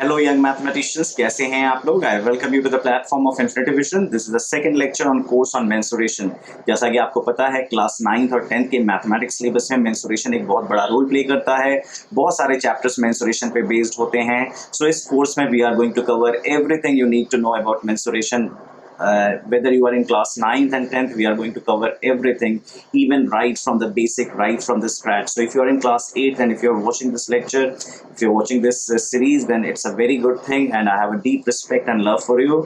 Hello young mathematicians, कैसे हैं आप लोग? I welcome you to the platform of Infinity Vision. This is the second lecture on course on mensuration. जैसा कि आपको पता है क्लास 9th और 10th के मैथमेटिक्स सिलेबस में mensuration एक बहुत बड़ा रोल प्ले करता है. बहुत सारे चैप्टर्स mensuration पे बेस्ड होते हैं. So इस कोर्स में we are going to cover everything you need to know about mensuration. Whether you are in class 9th and 10th, we are going to cover everything, even right from the basic, right from the scratch. So if you are in class 8th and if you are watching this lecture, if you're watching this series, then it's a very good thing and I have a deep respect and love for you.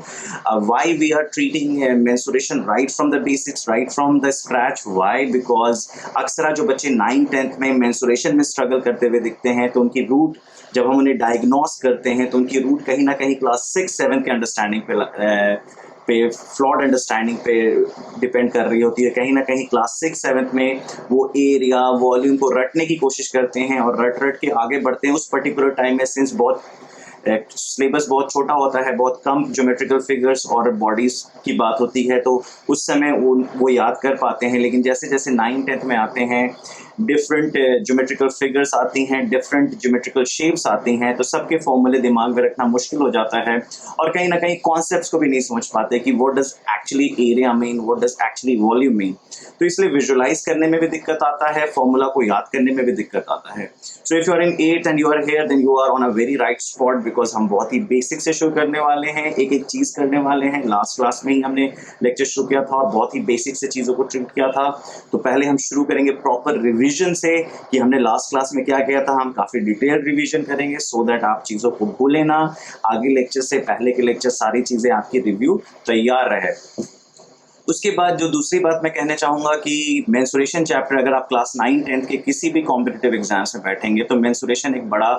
Why we are treating mensuration right from the basics, right from the scratch? Why? Because अक्सर जो बच्चे 9th 10th में mensuration में struggle करते हुए दिखते हैं तो उनकी रूट जब हम उन्हें डायग्नोस करते हैं तो उनकी रूट कहीं ना कहीं क्लास 6-7 के अंडरस्टैंडिंग पे फ्लॉड अंडरस्टैंडिंग पे डिपेंड कर रही होती है. कहीं ना कहीं क्लास 6-7 में वो एरिया वॉल्यूम को रटने की कोशिश करते हैं और रट के आगे बढ़ते हैं. उस पर्टिकुलर टाइम में सिंस बहुत सिलेबस बहुत छोटा होता है, बहुत कम ज्योमेट्रिकल फिगर्स और बॉडीज की बात होती है, तो उस समय वो याद कर पाते हैं. लेकिन जैसे जैसे 9th-10th में आते हैं डिफरेंट ज्योमेट्रिकल फिगर्स आती हैं, डिफरेंट ज्योमेट्रिकल शेप्स आती हैं, तो सबके फॉर्मूले दिमाग में रखना मुश्किल हो जाता है और कहीं ना कहीं कॉन्सेप्ट्स को भी नहीं समझ पाते कि what does actually area mean, what does actually volume mean. तो इसलिए विजुअलाइज करने में भी दिक्कत आता है, फॉर्मूला को याद करने में भी दिक्कत आता है. So if you are in 8th and you are here then you are on a very right spot, because हम बहुत ही बेसिक से शुरू करने वाले हैं, एक एक चीज करने वाले हैं. लास्ट क्लास में ही हमने लेक्चर शुरू किया था और बहुत ही बेसिक से चीजों को ट्रीट किया था. तो पहले हम शुरू करेंगे प्रॉपर रिविजन से कि हमने लास्ट क्लास में क्या किया था. हम काफी डिटेल रिविजन करेंगे सो दैट आप चीजों को भूलें ना. आगे लेक्चर से पहले के लेक्चर सारी चीजें आपकी रिव्यू तैयार रहे. उसके बाद जो दूसरी बात मैं कहना चाहूँगा कि मेंसुरेशन चैप्टर अगर आप क्लास 9-10th के किसी भी कॉम्पिटिटिव एग्जाम्स में बैठेंगे तो मेंसुरेशन एक बड़ा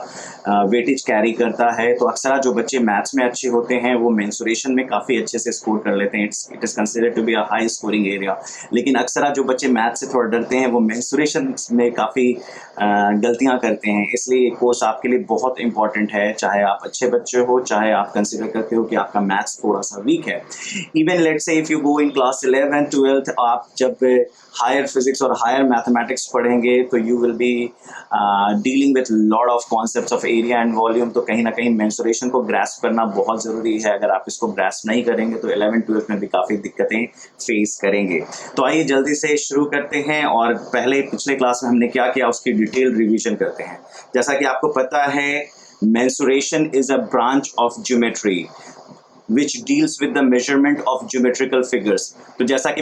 वेटेज कैरी करता है. तो अक्सर जो बच्चे मैथ्स में अच्छे होते हैं वो मेंसुरेशन में काफ़ी अच्छे से स्कोर कर लेते हैं. It is considered to be a high scoring area. लेकिन अक्सर जो बच्चे मैथ्स से थोड़ा डरते हैं वो मेंसुरेशन में काफ़ी गलतियाँ करते हैं. इसलिए ये कोर्स आपके लिए बहुत इंपॉर्टेंट है, चाहे आप अच्छे बच्चे हो, चाहे आप कंसिडर करते हो कि आपका मैथ्स थोड़ा सा वीक है. Even let's say if you go in class 11th 12th आप जब हायर फिजिक्स और हायर मैथमेटिक्स पढ़ेंगे तो you will be dealing with lot of concepts of area and volume. तो कहीं ना कहीं मेंसुरेशन को ग्रास्प करना बहुत ज़रूरी है. अगर आप इसको ग्रास्प नहीं करेंगे तो 11th 12th में भी काफ़ी दिक्कतें फेस करेंगे. तो आइए जल्दी से शुरू करते हैं और पहले पिछले क्लास में हमने क्या किया उसकी डिटेल रिविजन करते हैं. जैसा कि आपको पता है mensuration is a branch of geometry which deals with the measurement of geometrical figures. तो जैसा कि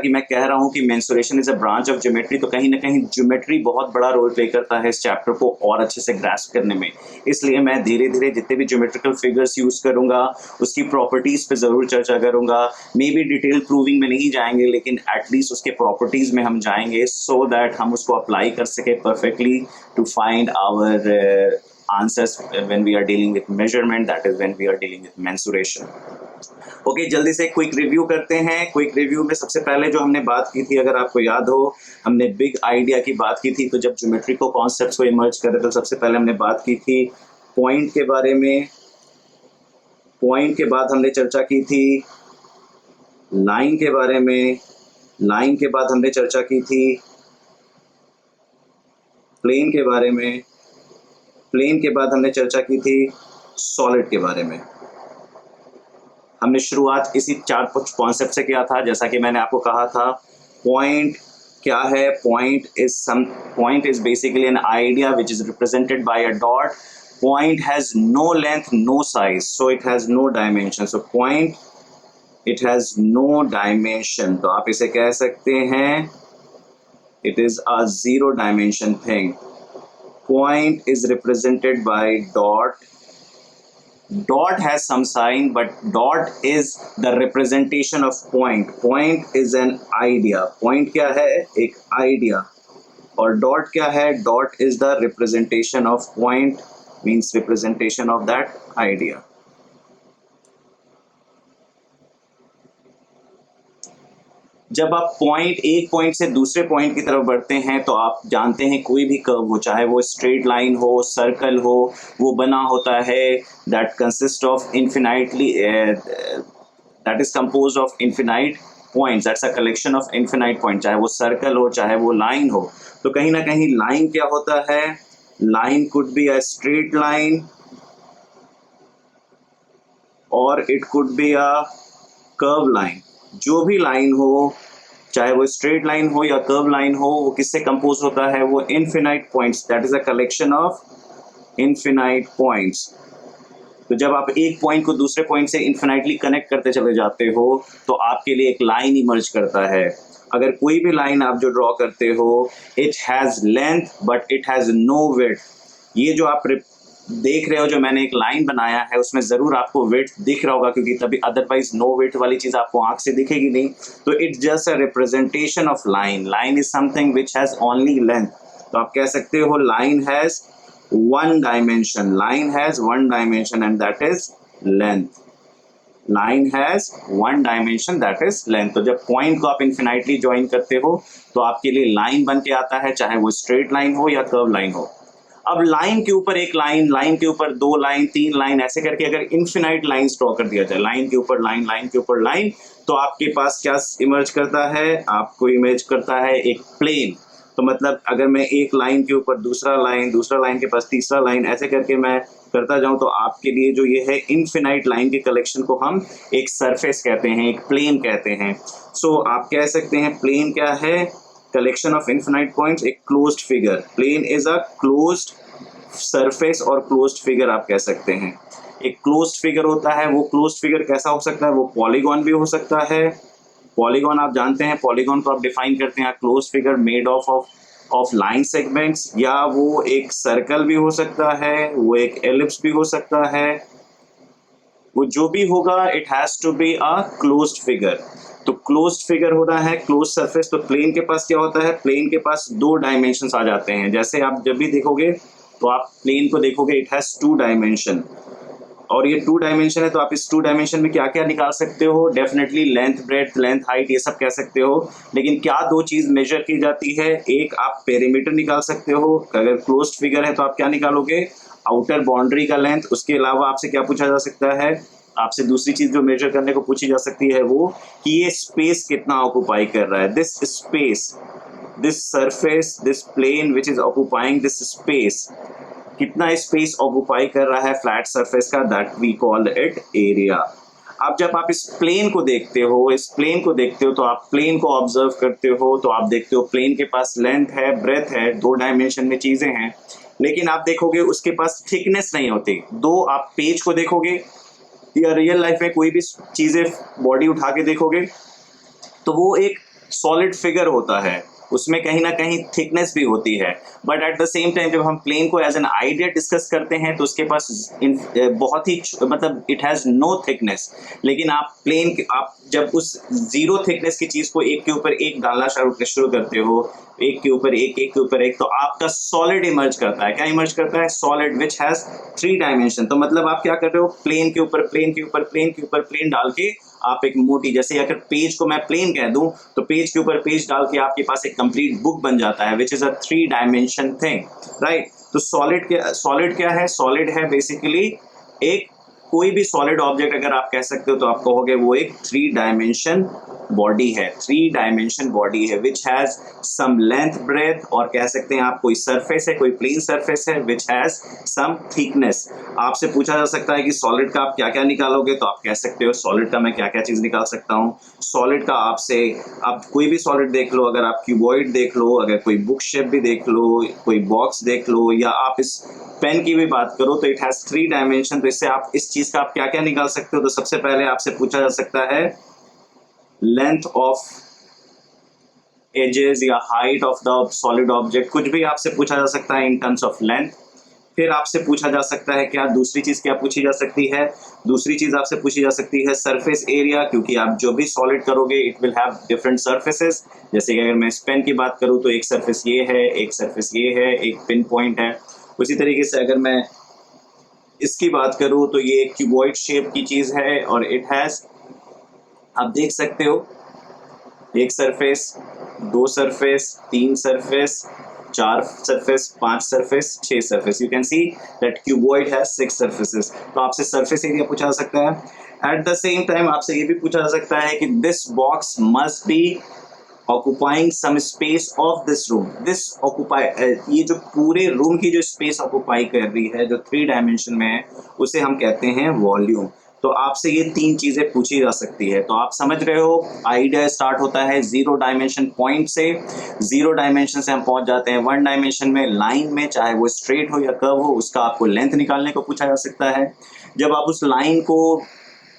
मैं कह रहा हूँ कि mensuration is a branch of geometry, तो कहीं ना कहीं ज्योमेट्री बहुत बड़ा रोल प्ले करता है इस चैप्टर को और अच्छे से ग्रास्प करने में. इसलिए मैं धीरे धीरे जितने भी ज्योमेट्रिकल फिगर्स यूज करूंगा उसकी प्रॉपर्टीज पे जरूर चर्चा करूंगा. मे बी डिटेल प्रूविंग में नहीं जाएंगे लेकिन एटलीस्ट उसके प्रॉपर्टीज में हम जाएंगे सो दैट हम उसको अप्लाई कर सके perfectly to find our answers when we are dealing with measurement, that is when we are dealing with mensuration. Okay, जल्दी से क्विक रिव्यू करते हैं. क्विक रिव्यू में सबसे पहले जो हमने बात की थी, अगर आपको याद हो, हमने बिग आइडिया की बात की थी. तो जब ज्योमेट्री को कॉन्सेप्ट्स को इमर्ज कर रहे तो सबसे पहले हमने बात की थी पॉइंट के बारे में. पॉइंट के बाद हमने चर्चा की थी लाइन के बारे में. लाइन के बाद हमने चर्चा की थी प्लेन के बारे में. प्लेन के बाद हमने चर्चा की थी सॉलिड के बारे में. हमने शुरुआत इसी 4 कॉन्सेप्ट से किया था. जैसा कि मैंने आपको कहा था पॉइंट क्या है. Point is basically an idea which is represented by a dot. Point has no length no size so it has no dimension. So point it has no dimension. तो आप इसे कह सकते हैं it is a 0 dimension thing. Point is represented by dot. Dot has some sign, but dot is the representation of point. Point is an idea. Point क्या है? एक idea. और dot क्या है? Dot is the representation of point, means representation of that idea. जब आप एक point से दूसरे पॉइंट की तरफ बढ़ते हैं तो आप जानते हैं कोई भी कर्व हो, चाहे वो स्ट्रेट लाइन हो, सर्कल हो, वो बना होता है that consist of infinitely that is composed of infinite points. That's a collection of infinite point, चाहे वो सर्कल हो चाहे वो लाइन हो. तो कहीं ना कहीं लाइन क्या होता है? Line could be a straight line, और it could be a curve line. जो भी लाइन हो, चाहे वो स्ट्रेट लाइन हो या कर्व लाइन हो, वो किससे कंपोज होता है? वो infinite points, that is a collection of infinite points. तो जब आप एक पॉइंट को दूसरे पॉइंट से इन्फिनाइटली कनेक्ट करते चले जाते हो तो आपके लिए एक लाइन इमर्ज करता है। अगर कोई भी लाइन आप जो ड्रॉ करते हो, it has length but it has no width. ये जो आप देख रहे हो, जो मैंने एक लाइन बनाया है, उसमें जरूर आपको विड्थ दिख रहा होगा, क्योंकि तभी अदरवाइज नो विड्थ वाली चीज आपको आंख से दिखेगी नहीं। तो it's just a representation of line. Line is something which has only length. तो आप कह सकते हो line has one dimension. Line has one dimension and that is length. Line has one dimension, that is length. तो जब point को आप infinitely join करते हो तो आपके लिए लाइन बन के आता है, चाहे वो स्ट्रेट लाइन हो या कर्व लाइन हो। अब लाइन के ऊपर एक लाइन, लाइन के ऊपर दो लाइन, तीन लाइन, ऐसे करके अगर इन्फिनाइट लाइंस ड्रॉ कर दिया जाए, लाइन के ऊपर लाइन, लाइन के ऊपर लाइन, तो आपके पास क्या इमर्ज करता है? आपको इमेज करता है एक प्लेन। तो मतलब अगर मैं एक लाइन के ऊपर दूसरा लाइन, दूसरा लाइन के पास तीसरा लाइन, ऐसे करके मैं करता जाऊं, तो आपके लिए जो ये है इनफिनाइट लाइन के कलेक्शन को हम एक सरफेस कहते हैं, एक प्लेन कहते हैं। सो आप कह सकते हैं प्लेन क्या है? कलेक्शन ऑफ इनफिनाइट पॉइंट्स, एक closed figure. Plane is a closed surface और क्लोज्ड फिगर आप कह सकते हैं। एक क्लोज्ड फिगर होता है, वो क्लोज्ड फिगर कैसा हो सकता है? वो पॉलीगॉन भी हो सकता है। पॉलीगॉन आप जानते हैं, पॉलीगॉन को आप डिफाइन करते हैं close figure made of line segments, या वो एक सर्कल भी हो सकता है, वो एक एलिप्स भी हो सकता है। वो जो भी होगा, it has to be a closed figure. तो क्लोज्ड फिगर होना है, क्लोज सरफेस। तो प्लेन के पास क्या होता है? प्लेन के पास दो डायमेंशन आ जाते हैं। जैसे आप जब भी देखोगे तो आप प्लेन को देखोगे, इट हैज टू डायमेंशन, और ये टू डायमेंशन है। तो आप इस टू डायमेंशन में क्या क्या निकाल सकते हो? Definitely length, breadth, length, height, ये सब कह सकते हो। लेकिन क्या दो चीज मेजर की जाती है? एक आप पेरीमीटर निकाल सकते हो। अगर क्लोज्ड फिगर है तो आप क्या निकालोगे? आउटर बाउंड्री का लेंथ। उसके अलावा आपसे क्या पूछा जा सकता है? आपसे दूसरी चीज जो मेजर करने को पूछी जा सकती है वो कि ये स्पेस कितना ऑक्युपाई कर रहा है। This space, this surface, this plane which is occupying this space, कितना स्पेस ऑक्युपाई कर रहा है फ्लैट सरफेस का, that we call it area. अब जब आप इस प्लेन को देखते हो, इस प्लेन को देखते हो, तो आप प्लेन को ऑब्जर्व करते हो, तो आप देखते हो प्लेन के पास लेंथ है, ब्रेथ है, दो डायमेंशन में चीजें हैं। लेकिन आप देखोगे उसके पास थिकनेस नहीं होती। दो आप पेज को देखोगे या रियल लाइफ में कोई भी चीजें बॉडी उठा के देखोगे तो वो एक सॉलिड फिगर होता है, उसमें कहीं ना कहीं थिकनेस भी होती है। But at the same time जब हम प्लेन को एज एन आइडिया डिस्कस करते हैं तो उसके पास बहुत ही मतलब इट हैज नो थिकनेस। लेकिन आप प्लेन, आप जब उस जीरो थिकनेस की चीज को एक के ऊपर एक डालना शुरू करते हो, एक के ऊपर एक, एक के ऊपर एक, तो आपका सॉलिड इमर्ज करता है। क्या इमर्ज करता है? Solid which has three dimension. तो मतलब आप क्या कर रहे हो? प्लेन के ऊपर प्लेन के ऊपर प्लेन के ऊपर प्लेन डाल के आप एक मोटी, जैसे अगर पेज को मैं प्लेन कह दूं तो पेज के ऊपर पेज डाल के आपके पास एक कंप्लीट बुक बन जाता है, विच is a three dimension thing, right. तो सॉलिड क्या है? सॉलिड है बेसिकली एक कोई भी सॉलिड ऑब्जेक्ट अगर आप कह सकते हो तो आप कहोगे वो एक थ्री डायमेंशन बॉडी है, थ्री डायमेंशन बॉडी है which has some length, breadth, और कह सकते हैं आप कोई सरफेस है, कोई प्लेन सरफेस है विच हैज सम थिकनेस। आपसे पूछा जा सकता है कि सॉलिड का आप क्या क्या निकालोगे, तो आप कह सकते हो सॉलिड का मैं क्या क्या चीज निकाल सकता हूँ। सॉलिड का आपसे आप कोई भी सॉलिड देख लो, अगर आप क्यूबॉइड देख लो, अगर कोई बुक शेप भी देख लो, कोई बॉक्स देख लो, या आप इस पेन की भी बात करो तो इट हैज थ्री डायमेंशन। तो इससे आप इस चीज का आप क्या क्या निकाल सकते हो? तो सबसे पहले आपसे पूछा जा सकता है लेंथ ऑफ एजेस या height of the solid object, कुछ भी आपसे पूछा जा सकता है इन टर्म्स ऑफ लेंथ। फिर आपसे पूछा जा सकता है क्या, दूसरी चीज क्या पूछी जा सकती है? दूसरी चीज आपसे पूछी जा सकती है सरफेस एरिया, क्योंकि आप जो भी सॉलिड करोगे it will have different surfaces. जैसे कि अगर मैं इस पेन की बात करूं तो एक सरफेस ये है, एक सरफेस ये है, एक पिन पॉइंट है। उसी तरीके से अगर मैं इसकी बात करूं तो ये एक क्यूबॉइड शेप की चीज है और इट हैज, आप देख सकते हो, एक सरफेस, दो सरफेस, तीन सरफेस, चार सरफेस, पांच सरफेस, छह surface. You can see that cuboid has six surfaces. तो आपसे सरफेस एरिया पूछा जा सकता है। एट द सेम टाइम आपसे ये भी पूछा जा सकता है कि this box must be occupying some space of this room. This occupy, ये जो पूरे रूम की जो स्पेस ऑक्युपाई कर रही है, जो थ्री डायमेंशन में है, उसे हम कहते हैं वॉल्यूम। तो आपसे ये 3 चीज़ें पूछी जा सकती है। तो आप समझ रहे हो, आइडिया स्टार्ट होता है 0 डायमेंशन पॉइंट से। 0 डायमेंशन से हम पहुंच जाते हैं 1 डायमेंशन में, लाइन में, चाहे वो स्ट्रेट हो या कर्व हो, उसका आपको लेंथ निकालने को पूछा जा सकता है। जब आप उस लाइन को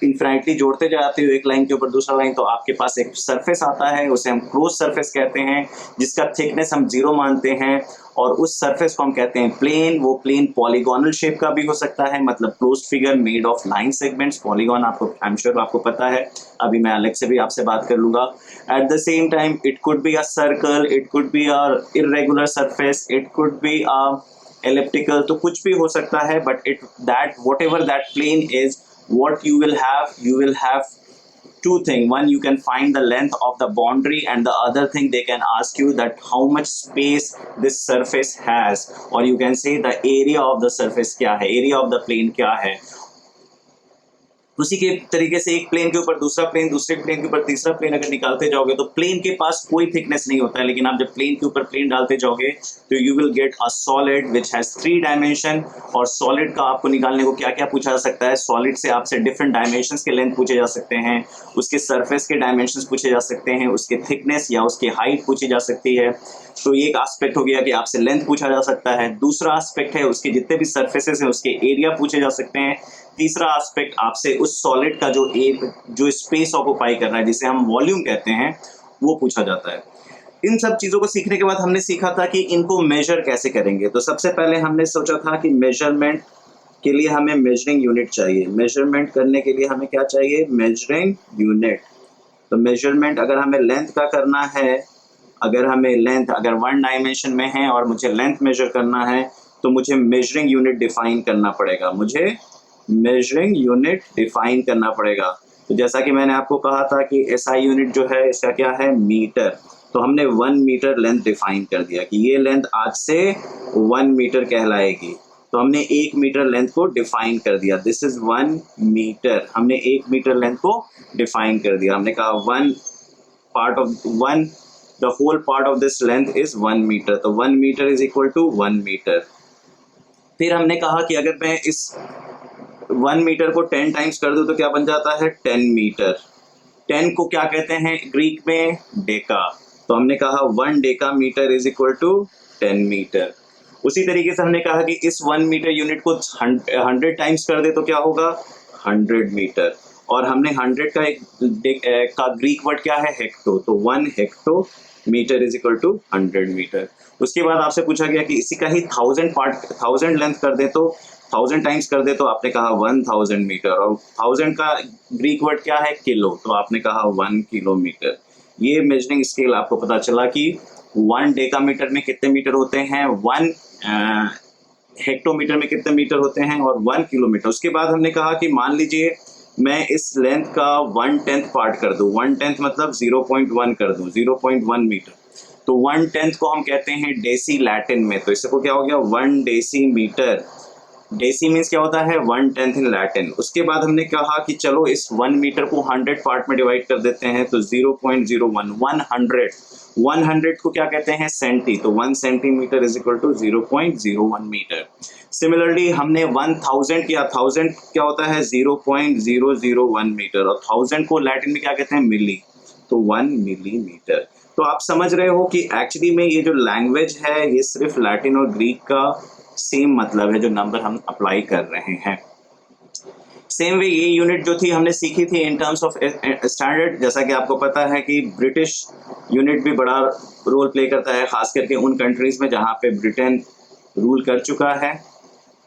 इन्फिनिटली जोड़ते जाते हो एक लाइन के ऊपर दूसरा लाइन, तो आपके पास एक सरफेस आता है, उसे हम क्लोज सरफेस कहते हैं, जिसका थिकनेस हम 0 मानते हैं, और उस सरफेस को हम कहते हैं प्लेन। वो प्लेन पॉलीगोनल शेप का भी हो सकता है, मतलब closed figure made of line segments. Polygon आपको, आई एम श्योर आपको पता है, अभी मैं अलग से भी आपसे बात कर लूंगा। Eight the same time it could be a circle, it could be a irregular surface, it could be a elliptical, तो कुछ भी हो सकता है, but it that whatever that plane is, what you will have two things. One, you can find the length of the boundary, and the other thing, they can ask you that how much space this surface has, or you can say the area of the surface क्या है, area of the plane क्या है। उसी के तरीके से एक plane के ऊपर दूसरा प्लेन, दूसरे प्लेन के ऊपर तीसरा प्लेन अगर निकालते जाओगे, तो प्लेन के पास कोई थिकनेस नहीं होता है, लेकिन आप जब प्लेन के ऊपर प्लेन डालते जाओगे तो you will get a solid which has 3 dimension. और सॉलिड का आपको निकालने को क्या क्या पूछा जा सकता है, सॉलिड से आपसे डिफरेंट डायमेंशंस के लेंथ पूछे जा सकते हैं, उसके सरफेस के डायमेंशंस पूछे जा सकते हैं, उसके थिकनेस या उसकी हाइट पूछी जा सकती है। तो ये एक एस्पेक्ट हो गया कि आपसे लेंथ पूछा जा सकता है। दूसरा एस्पेक्ट है उसके जितने भी सरफेसेस हैं उसके एरिया पूछे जा सकते हैं। तीसरा एस्पेक्ट आपसे उस सॉलिड का जो स्पेस ऑक्यूपाई कर रहा है, जिसे हम वॉल्यूम कहते हैं, वो पूछा जाता है। इन सब चीज़ों को सीखने के बाद हमने सीखा था कि इनको मेजर कैसे करेंगे। तो सबसे पहले हमने सोचा था कि मेजरमेंट के लिए हमें मेजरिंग यूनिट चाहिए। मेजरमेंट करने के लिए हमें क्या चाहिए, मेजरिंग यूनिट। तो मेजरमेंट अगर हमें लेंथ का करना है, अगर 1 डायमेंशन में है और मुझे लेंथ मेजर करना है, तो मुझे मेजरिंग यूनिट डिफाइन करना पड़ेगा। तो जैसा कि मैंने आपको कहा था कि एसआई यूनिट जो है इसका क्या है, मीटर। तो हमने 1 मीटर लेंथ डिफाइन कर दिया कि ये लेंथ आज से 1 मीटर कहलाएगी। तो हमने 1 मीटर लेंथ को डिफाइन कर दिया, दिस इज 1 मीटर। हमने 1 मीटर लेंथ को डिफाइन कर दिया। हमने कहा the whole part of this length is 1 metre. तो 1 metre is equal to 1 metre. फिर हमने कहा कि अगर मैं इस 1 मीटर को 10 टाइम्स कर दूं तो क्या बन जाता है, 10 मीटर। 10 को क्या कहते हैं ग्रीक में, डेका। तो हमने कहा 1 decametre is equal to 10 metre. उसी तरीके से हमने कहा कि इस 1 मीटर यूनिट को 100 टाइम्स कर दे तो क्या होगा, 100 मीटर। और हमने 100 का ग्रीक वर्ड क्या है, हेक्टो। तो 1 hectometre is equal to 100 metre. उसके बाद आपसे पूछा गया कि इसी का ही 1000 लेंथ कर दे, तो 1000 टाइम्स कर दे, तो आपने कहा 1000 मीटर। और 1000 का ग्रीक वर्ड क्या है, किलो। तो आपने कहा 1 किलोमीटर। ये मेजरिंग स्केल आपको पता चला कि 1 डेकामीटर में कितने मीटर होते हैं, 1 हेक्टोमीटर में कितने मीटर होते हैं, और 1 किलोमीटर। उसके बाद हमने कहा कि मान लीजिए मैं इस लेंथ का 1/10 पार्ट कर दूं, 1/10 मतलब 0.1 कर दूं, 0.1 मीटर। तो 1/10 को हम कहते हैं डेसी लैटिन में। तो इसको क्या हो गया, 1 डेसी मीटर। डेसी मीन्स क्या होता है, 1/10 इन लैटिन। उसके बाद हमने कहा कि चलो इस 1 मीटर को 100 पार्ट में डिवाइड कर देते हैं, तो 0.01 100 को क्या कहते हैं, सेंटी। तो 1 centimetre is equal to 0.01 metre. Similarly हमने 1000 किया, 1000 क्या होता है, 0.001 मीटर। और 1000 को लैटिन में क्या कहते हैं, मिली। तो 1 मिलीमीटर। तो आप समझ रहे हो कि एक्चुअली में ये जो लैंग्वेज है ये सिर्फ लैटिन और ग्रीक का सेम मतलब है, जो नंबर हम अप्लाई कर रहे हैं। सेम वे ये यूनिट जो थी हमने सीखी थी इन टर्म्स ऑफ स्टैंडर्ड। जैसा कि आपको पता है कि ब्रिटिश यूनिट भी बड़ा रोल प्ले करता है, खास करके उन कंट्रीज में जहाँ पे ब्रिटेन रूल कर चुका है।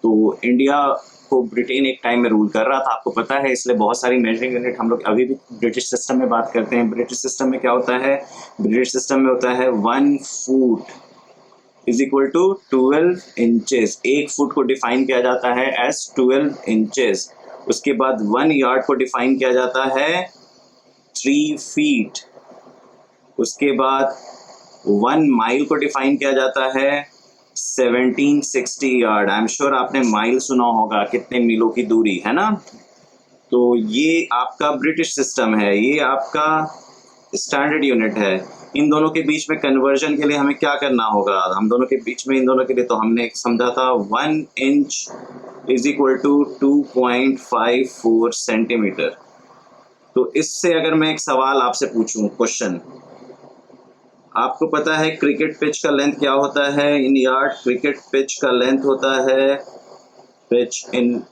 तो इंडिया को ब्रिटेन एक टाइम में रूल कर रहा था, आपको पता है, इसलिए बहुत सारी मेजरिंग यूनिट हम लोग अभी भी ब्रिटिश सिस्टम में बात करते हैं। ब्रिटिश सिस्टम में क्या होता है, ब्रिटिश सिस्टम में होता है 1 foot is equal to 12 inches. 1 foot को डिफाइन किया जाता है एज 12 इंचेस। उसके बाद 1 यार्ड को डिफाइन किया जाता है 3 फीट। उसके बाद 1 माइल को डिफाइन किया जाता है 1760 यार्ड। आई एम श्योर आपने माइल सुना होगा, कितने मीलों की दूरी है ना। तो ये आपका ब्रिटिश सिस्टम है, ये आपका स्टैंडर्ड यूनिट है। इन दोनों के बीच में कन्वर्जन के लिए हमें क्या करना होगा, हम दोनों के बीच में इन दोनों के लिए तो हमने एक समझा था 1 inch is equal to 2.54 centimetre. तो इससे अगर मैं एक सवाल आपसे पूछूं, क्वेश्चन, आपको पता है क्रिकेट पिच का लेंथ क्या होता है इन यार्ड? क्रिकेट पिच का लेंथ होता है, पिच इन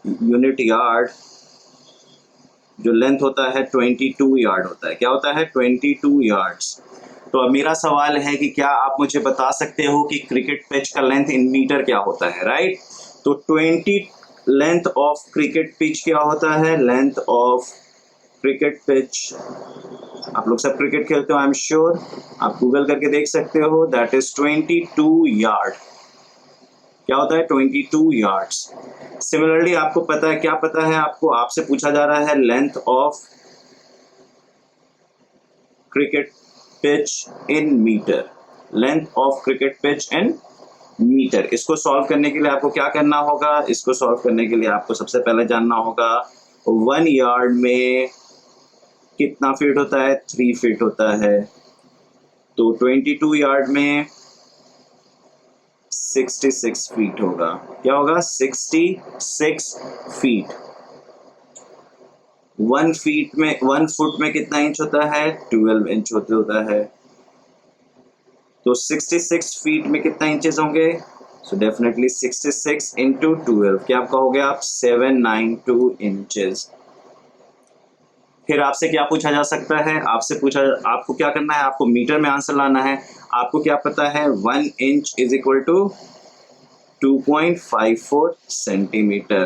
यूनिट यार्ड, जो लेंथ होता है 22 यार्ड होता है। क्या होता है? 22 यार्ड्स। तो अब मेरा सवाल है कि क्या आप मुझे बता सकते हो कि क्रिकेट पिच का लेंथ इन मीटर क्या होता है, राइट? तो 20 लेंथ ऑफ क्रिकेट पिच क्या होता है? लेंथ ऑफ क्रिकेट पिच, आप लोग सब क्रिकेट खेलते हो, आई एम श्योर, आप गूगल करके देख सकते हो, दैट इज 22 यार्ड। क्या होता है? 22 यार्ड्स। सिमिलरली आपको पता है, क्या पता है आपको? आपसे पूछा जा रहा है length of cricket pitch in metre, length of cricket pitch in metre. इसको सॉल्व करने के लिए आपको क्या करना होगा? इसको सॉल्व करने के लिए आपको सबसे पहले जानना होगा 1 यार्ड में कितना फीट होता है? 3 फीट होता है। तो 22 यार्ड में 66 फीट होगा। क्या होगा? 66 फीट। 1 फुट में कितना इंच होता है? 12 इंच होता है। तो 66 फीट में कितना इंचेस होंगे? सो डेफिनेटली 66 इंटू 12, क्या आप कहोगे आप? 792 इंचेस। फिर आपसे क्या पूछा जा सकता है? आपको क्या करना है? आपको मीटर में आंसर लाना है। आपको क्या पता है? 1 inch is equal to 2.54 centimetre.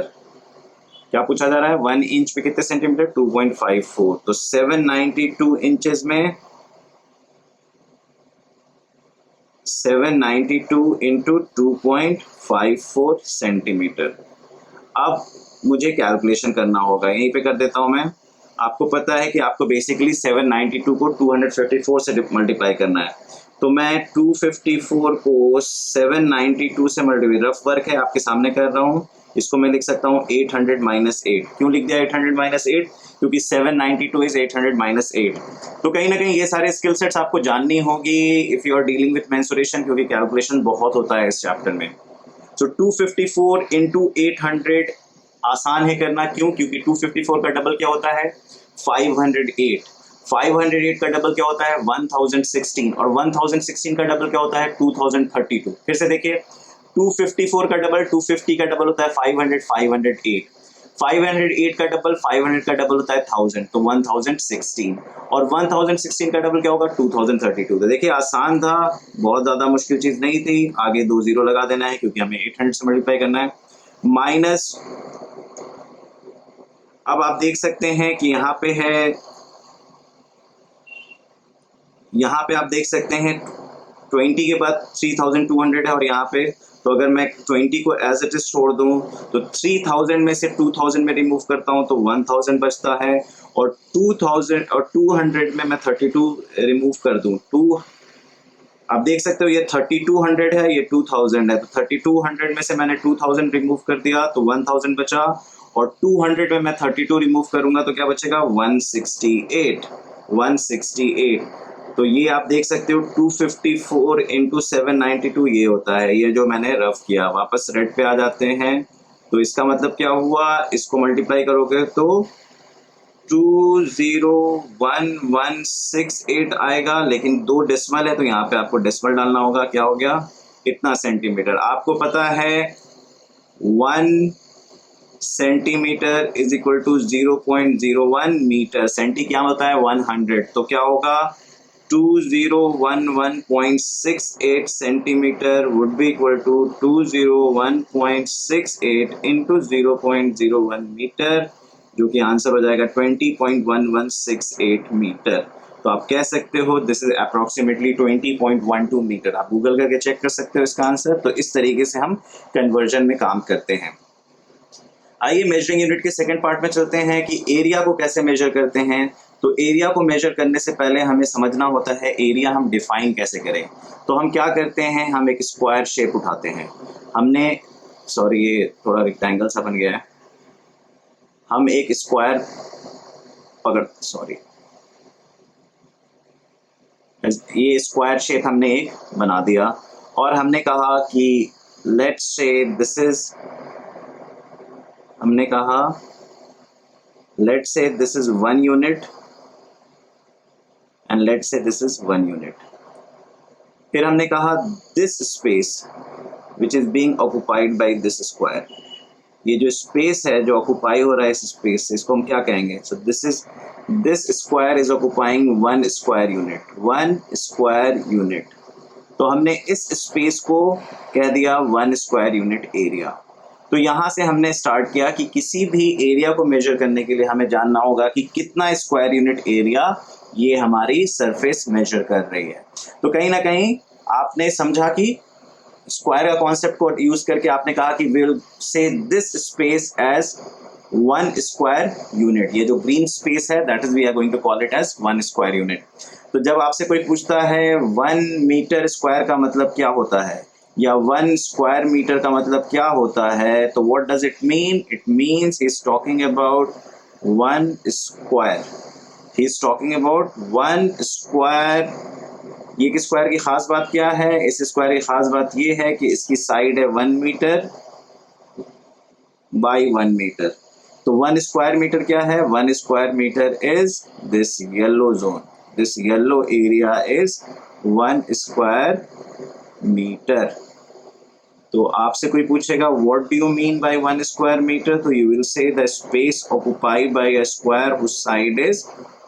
क्या पूछा जा रहा है? 1 इंच में कितने सेंटीमीटर? 2.54। तो 792 इंचेस में 792 इंटू 2.54 सेंटीमीटर। अब मुझे कैलकुलेशन करना होगा, यहीं पे कर देता हूं मैं। आपको पता है कि आपको बेसिकली 792 को 254 से मल्टीप्लाई करना है। तो मैं 254 को 792 से मल्टीप्लाई, रफ वर्क है आपके सामने कर रहा हूँ, इसको मैं लिख सकता हूँ 800 माइनस 8। क्यों लिख दिया 800 माइनस 8? क्योंकि 792 इज 800 माइनस 8। तो कहीं ना कहीं ये सारे स्किल सेट्स आपको जाननी होगी if you are dealing with mensuration, क्योंकि कैलकुलेशन बहुत होता है इस चैप्टर में। सो 254 इंटू 800 आसान है करना। क्यों? क्योंकि 254 का डबल क्या होता है? 508। 508 का डबल क्या होता है? 1016। और 1016 का डबल क्या होता है? 2032। फिर से देखिए, 254 का डबल 250 का डबल होता है 500, 508। 508 का डबल 500 का डबल होता है 1000, तो 1016। और 1016 का डबल क्या होगा? 2032। तो देखिए आसान था, बहुत ज्यादा मुश्किल चीज नहीं थी। आगे 2 जीरो लगा देना है क्योंकि हमें 800 से मल्टीप्लाई करना है। माइनस, अब आप देख सकते हैं कि यहाँ पे है, यहाँ पे आप देख सकते हैं 20 के बाद 3200 है और यहाँ पे, तो अगर मैं 20 को एज इट इज छोड़ दूं तो 3000 में से 2000 में रिमूव करता हूं तो 1000 बचता है। और 2000 और 200 में मैं 32 रिमूव कर दूं, आप देख सकते हो ये 3200 है, ये 2000 है, तो 3200 में से मैंने 2000 रिमूव कर दिया तो 1000 बचा। और 200 में मैं 32 रिमूव करूंगा तो क्या बचेगा? 168। 168। तो ये आप देख सकते हो 254 इंटू 792 ये होता है, ये जो मैंने रफ किया। वापस रेड पे आ जाते हैं, तो इसका मतलब क्या हुआ? इसको मल्टीप्लाई करोगे तो 201,168 आएगा, लेकिन 2 डेसिमल है तो यहाँ पे आपको डेसिमल डालना होगा। क्या हो गया? इतना सेंटीमीटर। आपको पता है 1 centimetre is equal to 0.01 metre. Centi क्या होता है? 100। तो क्या होगा? 2011.68 centimetre would be equal to 201.68 into 0.01 metre, जो कि आंसर हो जाएगा 20.1168 मीटर। तो आप कह सकते हो दिस इज अप्रोक्सीमेटली 20.12 मीटर। आप गूगल करके चेक कर सकते हो इसका आंसर। तो इस तरीके से हम कन्वर्जन में काम करते हैं। आइए मेजरिंग यूनिट के सेकंड पार्ट में चलते हैं कि एरिया को कैसे मेजर करते हैं। तो एरिया को मेजर करने से पहले हमें समझना होता है एरिया हम डिफाइन कैसे करें। तो हम क्या करते हैं? हम एक स्क्वायर शेप उठाते हैं। हमने, सॉरी ये थोड़ा रेक्टेंगल सा बन गया है, हम एक स्क्वायर पकड़, सॉरी, ये स्क्वायर शेप हमने एक बना दिया और हमने कहा कि लेट्स से दिस इज हमने कहा let's say this is 1 unit and let's say this is 1 unit. फिर हमने कहा this space which is being occupied by this square, ये जो स्पेस है जो ऑक्युपाई हो रहा है इस स्पेस से, इसको हम क्या कहेंगे? So this square is occupying 1 square unit, 1 square unit. तो हमने इस स्पेस को कह दिया 1 स्क्वायर यूनिट एरिया। तो यहाँ से हमने स्टार्ट किया कि किसी भी एरिया को मेजर करने के लिए हमें जानना होगा कि कितना स्क्वायर यूनिट एरिया ये हमारी सरफेस मेजर कर रही है। तो कहीं ना कहीं आपने समझा कि स्क्वायर का कॉन्सेप्ट को यूज करके आपने कहा कि will say this space as 1 square unit. ये जो ग्रीन स्पेस है that is we are going to call it as 1 square unit. तो जब आपसे कोई पूछता है 1 मीटर स्क्वायर का मतलब क्या होता है या 1 स्क्वायर मीटर का मतलब क्या होता है, तो what does it mean? It means he is talking about 1 square, he is talking about 1 square. ये स्क्वायर की खास बात क्या है? इस स्क्वायर की खास बात ये है कि इसकी साइड है 1 मीटर बाई 1 मीटर। तो 1 स्क्वायर मीटर क्या है? 1 square metre is this yellow zone, this yellow area is 1 square metre. तो आपसे कोई पूछेगा what do you mean by 1 square metre, तो you will say the space occupied by a square whose side is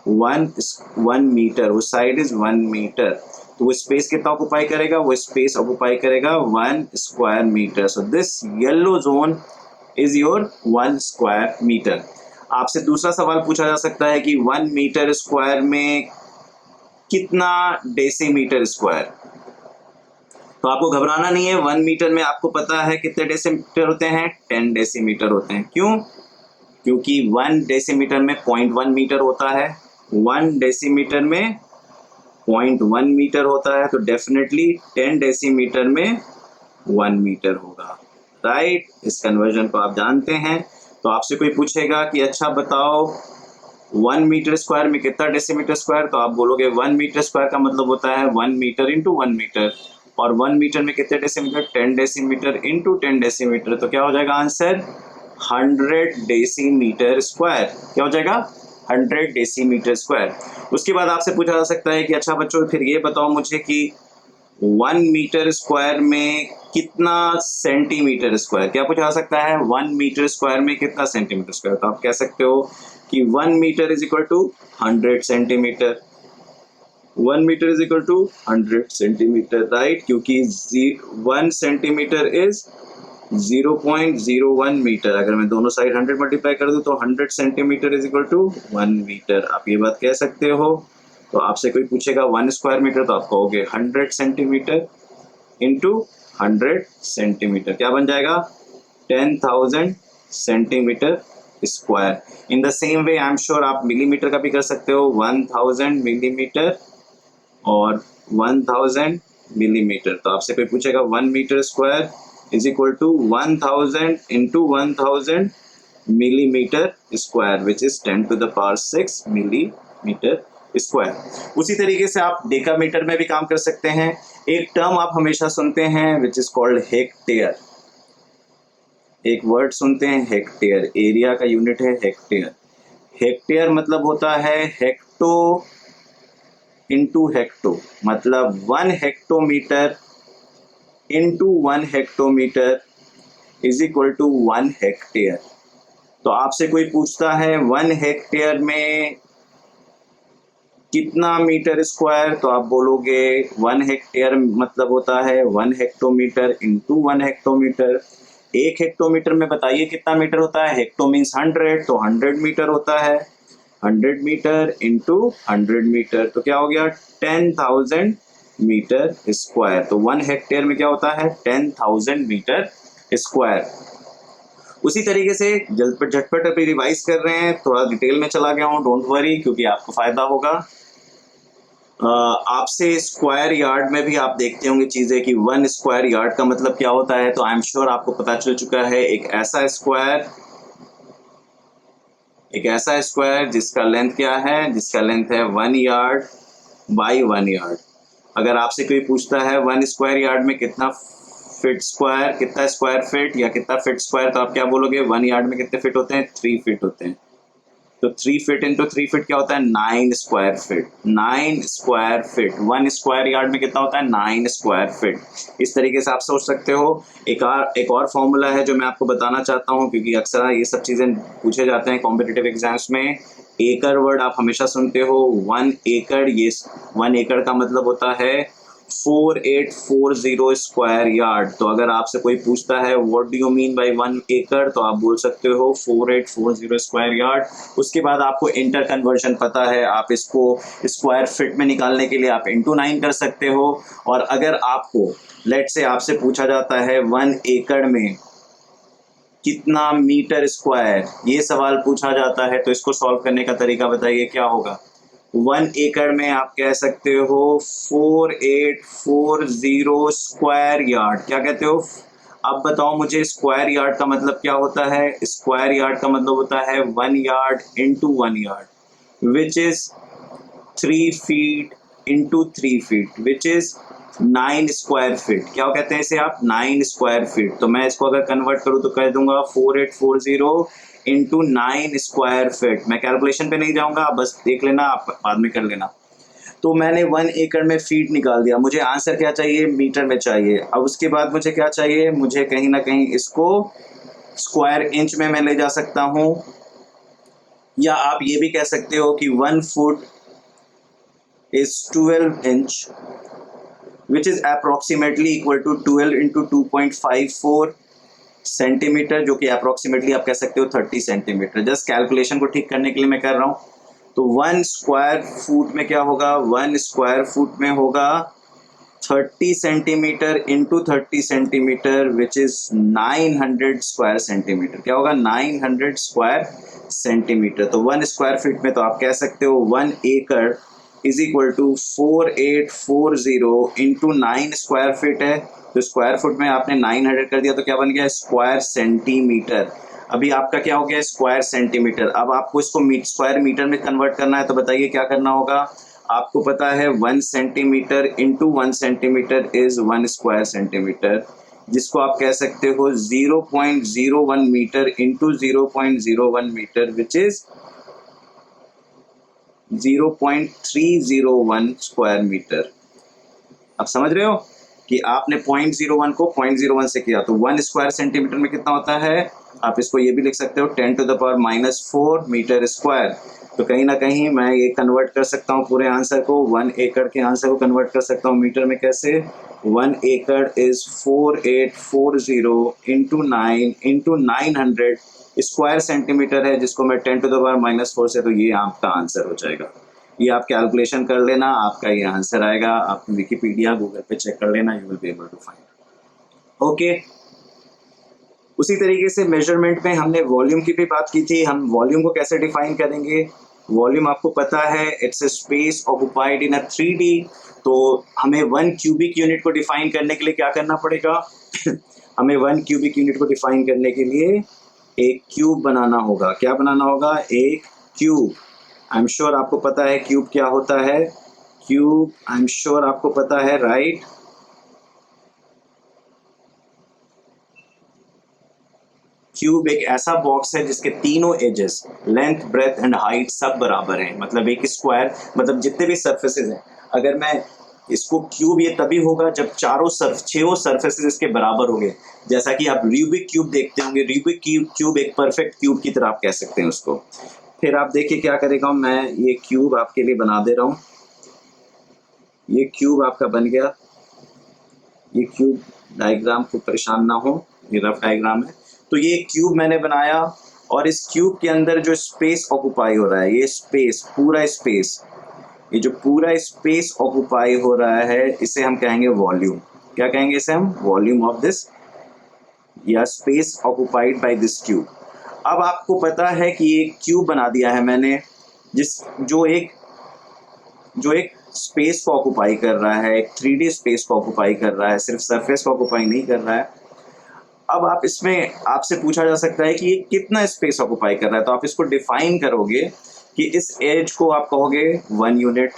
1 metre, whose side is 1 metre. तो वो space कितना occupy करेगा? वो स्पेस ऑक्युपाई करेगा 1 square metre. So this yellow zone is your 1 square metre. आपसे दूसरा सवाल पूछा जा सकता है कि 1 मीटर स्क्वायर में कितना डेसीमीटर स्क्वायर? तो आपको घबराना नहीं है, 1 मीटर में आपको पता है कितने डेसीमीटर होते हैं? 10 डेसीमीटर होते हैं। क्यों? क्योंकि 1 डेसीमीटर में 0.1 मीटर होता है, 1 डेसीमीटर में 0.1 मीटर होता है, तो डेफिनेटली 10 डेसीमीटर में 1 मीटर होगा, राइट? इस कन्वर्जन को आप जानते हैं। तो आपसे कोई पूछेगा कि अच्छा बताओ 1 मीटर स्क्वायर में कितना डेसीमीटर स्क्वायर, तो आप बोलोगे 1 मीटर स्क्वायर का मतलब होता है 1 मीटर इंटू 1 मीटर, और 1 मीटर में कितने डेसीमीटर? 10 decimetre into 10 decimetre. तो क्या हो जाएगा आंसर? 100 decimetre square. क्या हो जाएगा? 100 डेसीमीटर स्क्वायर। उसके बाद आपसे पूछा जा सकता है कि अच्छा बच्चों फिर ये बताओ मुझे कि 1 मीटर स्क्वायर में कितना सेंटीमीटर स्क्वायर? क्या पूछा जा सकता है? 1 मीटर स्क्वायर में कितना सेंटीमीटर स्क्वायर? तो आप कह सकते हो कि 1 metre is equal to 100 centimetre, 1 metre is equal to 100 centimetre, right? क्योंकि 1 सेंटीमीटर इज 0.01 मीटर। अगर मैं दोनों साइड 100 मल्टीप्लाई कर दूं तो 100 centimetre is equal to 1 metre. आप ये बात कह सकते हो। तो आपसे कोई पूछेगा 1 स्क्वायर मीटर, तो आप कहोगे 100 सेंटीमीटर इंटू 100 सेंटीमीटर। क्या बन जाएगा? 10,000 centimetre square. In the same way I am sure आप मिलीमीटर का भी कर सकते हो, 1000 मिलीमीटर और 1000 मिलीमीटर। तो आपसे कोई पूछेगा 1 metre square is equal to 1000 into 1000 millimetre square which is 10 to the power 6 millimetre square. उसी तरीके से आप डेकामीटर में भी काम कर सकते हैं। एक टर्म आप हमेशा सुनते हैं विच इज कॉल्ड हेक्टेयर। एक वर्ड सुनते हैं हेक्टेयर, एरिया का यूनिट है हेक्टेयर। हेक्टेयर मतलब होता है हेक्टो इंटू हेक्टो, मतलब 1 hectometre into 1 hectometre is equal to 1 hectare. तो आपसे कोई पूछता है 1 हेक्टेयर में कितना मीटर स्क्वायर, तो आप बोलोगे 1 हेक्टेयर मतलब होता है 1 हेक्टोमीटर इंटू 1 हेक्टोमीटर। 1 हेक्टोमीटर में बताइए कितना मीटर होता है? हेक्टो मीन्स 100, तो 100 मीटर होता है, 100 मीटर इंटू 100 मीटर, तो क्या हो गया? 10,000 मीटर स्क्वायर। तो 1 हेक्टेयर में क्या होता है? 10,000 मीटर स्क्वायर। उसी तरीके से झटपट अभी रिवाइज कर रहे हैं, थोड़ा डिटेल में चला गया हूँ, डोंट वरी, क्योंकि आपको फायदा होगा। आपसे स्क्वायर यार्ड में भी आप देखते होंगे चीजें कि 1 स्क्वायर यार्ड का मतलब क्या होता है, तो आई एम श्योर आपको पता चल चुका है। एक ऐसा स्क्वायर जिसका लेंथ क्या है? जिसका लेंथ है 1 यार्ड बाई 1 यार्ड। अगर आपसे कोई पूछता है 1 स्क्वायर यार्ड में कितना फीट स्क्वायर, कितना स्क्वायर फीट या कितना फीट स्क्वायर, तो आप क्या बोलोगे, 1 यार्ड में कितने फीट होते हैं, 3 फीट होते हैं। तो 3 फीट इंटू 3 फीट क्या होता है, 9 square feet. 9 square feet, 1 square yard में कितना होता है, 9 स्क्वायर फीट। इस तरीके से आप सोच सकते हो। एक और फॉर्मूला है जो मैं आपको बताना चाहता हूँ, क्योंकि अक्सर ये सब चीज़ें पूछे जाते हैं कॉम्पिटिटिव एग्जाम्स में। एकड़ वर्ड आप हमेशा सुनते हो, 1 एकड़, ये 1 एकड़ का मतलब होता है 4840 स्क्वायर यार्ड। तो अगर आपसे कोई पूछता है what do you mean by 1 एकड़, तो आप बोल सकते हो 4840 स्क्वायर यार्ड। उसके बाद आपको इंटर कन्वर्जन पता है, आप इसको स्क्वायर फीट में निकालने के लिए आप इंटू 9 कर सकते हो। और अगर आपको लेट से आपसे पूछा जाता है 1 एकड़ में कितना मीटर स्क्वायर, ये सवाल पूछा जाता है, तो इसको सॉल्व करने का तरीका बताइए क्या होगा। 1 एकड़ में आप कह सकते हो 4840 स्क्वायर यार्ड। क्या कहते हो, अब बताओ मुझे स्क्वायर यार्ड का मतलब क्या होता है। स्क्वायर यार्ड का मतलब होता है 1 yard into 1 yard, which is 3 feet into 3 feet, which is 9 square feet. क्या कहते हैं इसे आप, 9 स्क्वायर फीट। तो मैं इसको अगर कन्वर्ट करूँ तो कह दूंगा 4840 इंटू 9 स्क्वायर फीट। मैं कैलकुलेशन पे नहीं जाऊंगा, आप बस देख लेना, आप बाद में कर लेना। तो मैंने 1 एकड़ में फीट निकाल दिया, मुझे आंसर क्या चाहिए, मीटर में चाहिए। अब उसके बाद मुझे क्या चाहिए, मुझे कहीं ना कहीं इसको स्क्वायर इंच में मैं ले जा सकता हूँ, या आप ये भी कह सकते हो कि 1 foot is 12 inch, which is approximately equal to 12 into 2.54 centimetre, जो कि अप्रोक्सीमेटली आप कह सकते हो 30 सेंटीमीटर। जस्ट कैलकुलेशन को ठीक करने के लिए मैं कर रहा हूँ। तो 1 स्क्वायर फुट में क्या होगा, 1 स्क्वायर फुट में होगा 30 centimetre into 30 centimetre, which is 900 square centimetre. क्या होगा, 900 स्क्वायर सेंटीमीटर। तो 1 स्क्वायर फीट में तो आप कह सकते हो 1 एकड़ is equal to 4840 into 9 square feet है। तो स्क्वायर फुट में आपने 900 कर दिया, तो क्या बन गया, स्क्वायर सेंटीमीटर। अभी आपका क्या हो गया, स्क्वायर सेंटीमीटर। अब आपको इसको स्क्वायर मीटर में कन्वर्ट करना है, तो बताइए क्या करना होगा। आपको पता है 1 centimetre into 1 centimetre is 1 square centimetre, जिसको आप कह सकते हो 0.01 metre into 0.01 metre, which is 0.301 square metre. अब समझ रहे हो कि आपने 0.01 को 0.01 से किया, तो 1 स्क्वायर सेंटीमीटर में कितना होता है। आप इसको ये भी लिख सकते हो 10⁻⁻⁴ मीटर स्क्वायर। तो कहीं ना कहीं मैं ये कन्वर्ट कर सकता हूँ पूरे आंसर को, 1 एकड़ के आंसर को कन्वर्ट कर सकता हूँ मीटर में। कैसे, 1 एकड़ is 4840 into 9 into 900 square centimetre है, जिसको मैं 10⁻⁻⁴ से, तो ये आपका आंसर हो जाएगा। ये आप कैलकुलेशन कर लेना, आपका ये आंसर आएगा। आप विकिपीडिया गूगल पे चेक कर लेना, you will be able to find. Okay, उसी तरीके से मेजरमेंट में हमने वॉल्यूम की भी बात की थी। हम वॉल्यूम को कैसे डिफाइन करेंगे। वॉल्यूम आपको पता है, it's a space occupied in a 3D। तो हमें 1 क्यूबिक यूनिट को डिफाइन करने के लिए क्या करना पड़ेगा हमें 1 क्यूबिक यूनिट को डिफाइन करने के लिए एक क्यूब बनाना होगा। क्या बनाना होगा, एक क्यूब। आई एम श्योर आपको पता है क्यूब क्या होता है। क्यूब, आई एम श्योर आपको पता है, राइट। क्यूब एक ऐसा बॉक्स है जिसके तीनों edges, length, breadth and height सब बराबर हैं। मतलब एक स्क्वायर, मतलब जितने भी सरफेसेस हैं, अगर मैं इसको क्यूब, ये तभी होगा जब छह सरफेसेस इसके बराबर होंगे। जैसा कि आप रूबिक क्यूब देखते होंगे, रूबिक क्यूब एक परफेक्ट क्यूब की तरह आप कह सकते हैं उसको। फिर आप देखिए क्या करेगा, मैं ये क्यूब आपके लिए बना दे रहा हूँ। ये क्यूब आपका बन गया। ये क्यूब डायग्राम को परेशान ना हो, ये रफ डायग्राम है। तो ये क्यूब मैंने बनाया, और इस क्यूब के अंदर जो स्पेस ऑक्युपाई हो रहा है, ये स्पेस, पूरा स्पेस, ये जो पूरा स्पेस ऑक्युपाई हो रहा है, इसे हम कहेंगे वॉल्यूम। क्या कहेंगे इसे हम, वॉल्यूम ऑफ दिस, या space occupied by this cube. अब आपको पता है कि ये क्यूब बना दिया है मैंने, जो एक स्पेस को ऑक्युपाई कर रहा है, एक 3D स्पेस को ऑक्युपाई कर रहा है, सिर्फ सरफेस को ऑक्युपाई नहीं कर रहा है। अब आप इसमें, आपसे पूछा जा सकता है कि ये कितना स्पेस ऑक्युपाई कर रहा है। तो आप इसको डिफाइन करोगे कि इस एज को आप कहोगे 1 यूनिट,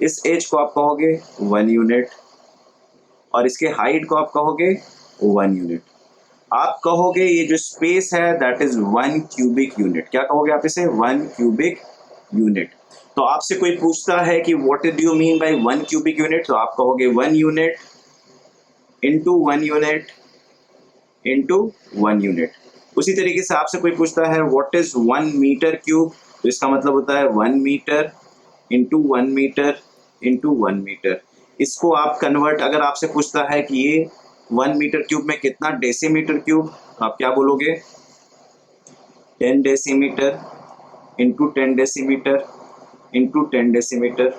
इस एज को आप कहोगे 1 यूनिट, और इसके हाइट को आप कहोगे 1 यूनिट। आप कहोगे ये जो स्पेस है दैट इज 1 क्यूबिक यूनिट। क्या कहोगे आप इसे? 1 क्यूबिक यूनिट। तो आपसे कोई पूछता है कि what do you mean by 1 cubic unit, तो आप कहोगे 1 unit into 1 unit into 1 unit. उसी तरीके से आपसे कोई पूछता है व्हाट इज 1 मीटर क्यूब, तो इसका मतलब होता है 1 metre into 1 metre into 1 metre. इसको आप कन्वर्ट, अगर आपसे पूछता है कि ये 1 मीटर क्यूब में कितना डेसीमीटर क्यूब, तो आप क्या बोलोगे? 10 decimetre into 10 decimetre into 10 decimetre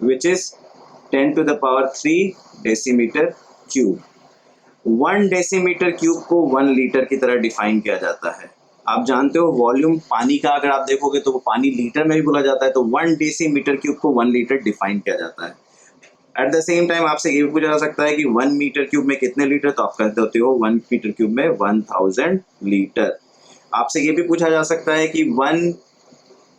which is 10 to the power 3 decimetre cube. 1 decimetre cube को 1 लीटर की तरह डिफाइन किया जाता है। आप जानते हो वॉल्यूम पानी का अगर आप देखोगे तो वो पानी लीटर में भी बोला जाता है, तो 1 डेसीमीटर क्यूब को 1 लीटर डिफाइन किया जाता है। एट द सेम टाइम आपसे ये भी पूछा जा सकता है कि 1 मीटर क्यूब में कितने लीटर, तो आप कहते होते हो 1 मीटर क्यूब में 1000 लीटर। आपसे ये भी पूछा जा सकता है कि 1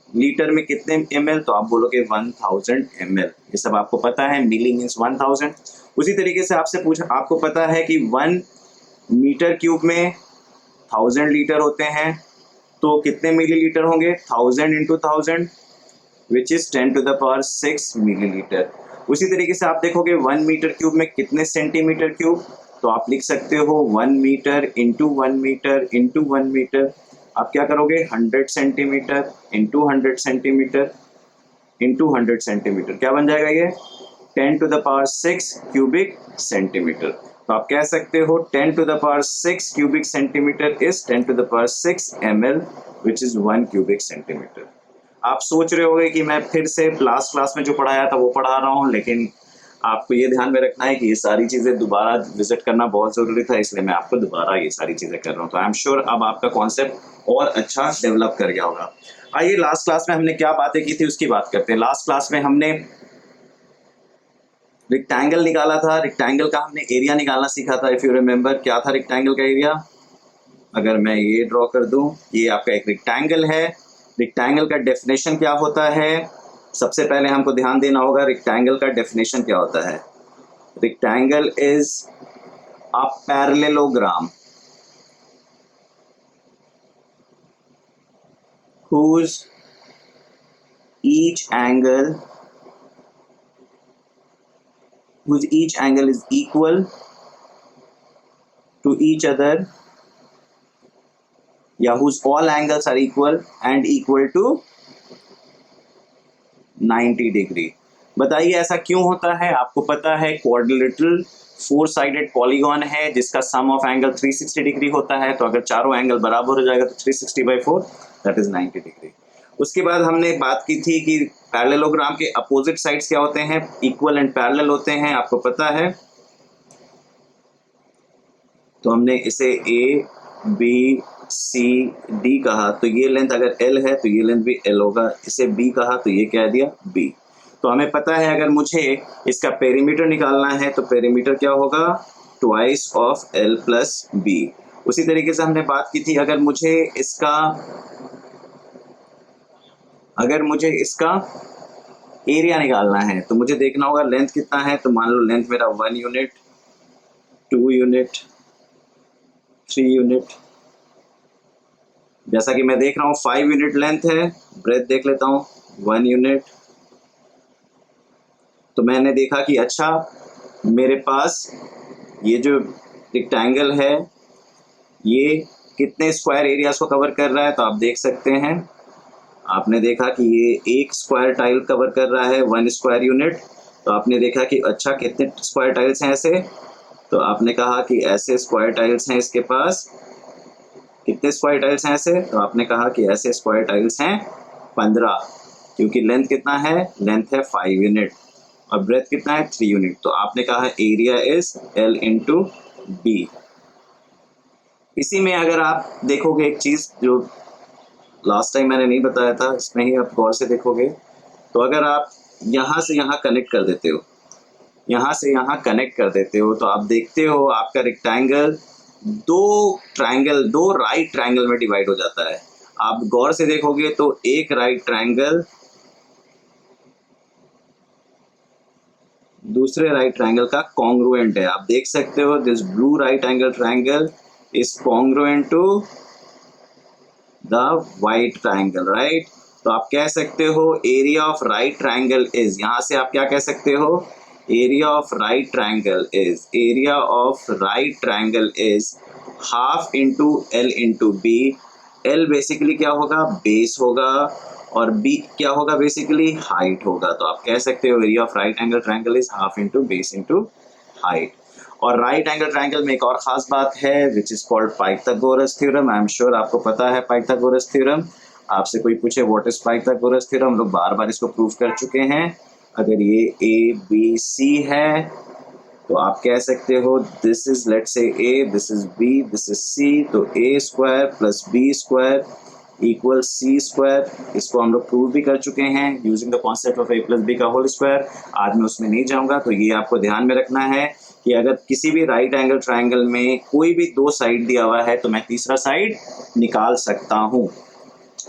लीटर में कितने ml, तो आप बोलोगे 1000 ml। ये सब आपको पता है, मिली मीन्स 1000। उसी तरीके से आपको पता है कि 1 मीटर क्यूब में 1000 लीटर होते हैं, तो कितने मिलीलीटर होंगे? 1000 into 1000 which is 10 to the power 6 millilitre. उसी तरीके से आप देखोगे 1 मीटर क्यूब में कितने सेंटीमीटर क्यूब, तो आप लिख सकते हो 1 metre into 1 metre into 1 metre. आप क्या करोगे? 100 centimetre into 100 centimetre into 100 centimetre. क्या बन जाएगा ये? 10 to the power 6 cubic centimetre. तो आप कह सकते हो 10 to the power 6 cubic centimetre is 10 to the power 6 ml which is 1 cubic centimetre. आप सोच रहे होंगे कि मैं फिर से लास्ट क्लास में जो पढ़ाया था वो पढ़ा रहा हूँ, लेकिन आपको ये ध्यान में रखना है कि ये सारी चीज़ें दोबारा विजिट करना बहुत ज़रूरी था, इसलिए मैं आपको दोबारा ये सारी चीज़ें कर रहा हूँ। तो आई एम श्योर अब आपका कॉन्सेप्ट और अच्छा डेवलप कर गया होगा। आइए लास्ट क्लास में हमने क्या बातें की थी उसकी बात करते हैं। लास्ट क्लास में हमने रेक्टेंगल निकाला था, रेक्टेंगल का हमने एरिया निकालना सीखा था। इफ़ यू रिमेंबर, क्या था रेक्टेंगल का एरिया? अगर मैं ये ड्रॉ कर दूं, ये आपका एक रेक्टेंगल है। रेक्टेंगल का डेफिनेशन क्या होता है? सबसे पहले हमको ध्यान देना होगा रेक्टेंगल का डेफिनेशन क्या होता है। Rectangle is a parallelogram whose each angle is equal to each other, या whose all angles are equal and equal to 90 degree. बताइए ऐसा क्यों होता है? आपको पता है क्वाड्रिलेटरल 4 साइडेड पॉलीगॉन है जिसका सम ऑफ एंगल 360 डिग्री होता है, तो अगर चारों एंगल बराबर हो जाएगा तो 360/4 दैट इज 90 डिग्री। उसके बाद हमने बात की थी कि पैरेललोग्राम के अपोजिट साइड्स क्या होते हैं? इक्वल एंड पैरेलल होते हैं, आपको पता है। तो हमने इसे A B C D कहा, तो ये लेंथ अगर L है तो ये लेंथ भी L होगा। इसे B कहा तो ये कह दिया B। तो हमें पता है अगर मुझे इसका पेरीमीटर निकालना है तो पेरीमीटर क्या होगा? Twice of L plus B। उसी तरीके से हमने बात की थी अगर मुझे इसका एरिया निकालना है तो मुझे देखना होगा लेंथ कितना है। तो मान लो लेंथ मेरा 1 यूनिट, 2 यूनिट, 3 यूनिट। जैसा कि मैं देख रहा हूँ 5 यूनिट लेंथ है। ब्रेथ देख लेता हूँ, 1 यूनिट। तो मैंने देखा कि अच्छा मेरे पास ये जो रेक्टेंगल है ये कितने स्क्वायर एरियाज को कवर कर रहा है, तो आप देख सकते हैं। आपने देखा कि ये एक स्क्वायर टाइल कवर कर रहा है, 1 स्क्वायर यूनिट। तो आपने देखा कि अच्छा कितने स्क्वायर टाइल्स हैं ऐसे, तो आपने कहा कि ऐसे स्क्वायर टाइल्स हैं इसके पास। कितने स्क्वायर टाइल्स हैं ऐसे, तो आपने कहा कि ऐसे स्क्वायर टाइल्स हैं 15, क्योंकि लेंथ कितना है? लेंथ है 5 यूनिट और ब्रेथ कितना है? 3 यूनिट। तो आपने कहा area is L into B। इसी में अगर आप देखोगे एक चीज़ जो लास्ट टाइम मैंने नहीं बताया था, इसमें ही आप गौर से देखोगे, तो अगर आप यहाँ से यहाँ कनेक्ट कर देते हो, यहाँ से यहाँ कनेक्ट कर देते हो, तो आप देखते हो आपका रेक्टेंगल दो राइट ट्रायंगल में डिवाइड हो जाता है। आप गौर से देखोगे तो एक राइट ट्रायंगल दूसरे राइट ट्रायंगल का कॉन्ग्रुएंट है। आप देख सकते हो this blue right angle triangle is congruent to the white triangle, right. तो आप कह सकते हो area of right triangle is, यहां से आप क्या कह सकते हो, area of right triangle is, area of right triangle is half into L into B. L basically क्या होगा, बेस होगा, और बी क्या होगा, बेसिकली हाइट होगा। तो आप कह सकते हो area of right angle triangle is half into base into height. और राइट एंगल ट्रायंगल में एक और खास बात है विच is called Pythagoras theorem. I am sure आपको पता है पाइथागोरस थ्योरम। आपसे कोई पूछे व्हाट इज पाइथागोरस थ्योरम, हम लोग बार बार इसको प्रूव कर चुके हैं। अगर ये ए बी सी है तो आप कह सकते हो this is let say A, this is B, this is C, तो A square plus B square equal C square. इसको हम लोग प्रूव भी कर चुके हैं using the concept of A plus B का होल स्क्वायर। आज मैं उसमें नहीं जाऊंगा। तो ये आपको ध्यान में रखना है कि अगर किसी भी राइट एंगल ट्रायंगल में कोई भी दो साइड दिया हुआ है तो मैं तीसरा साइड निकाल सकता हूँ।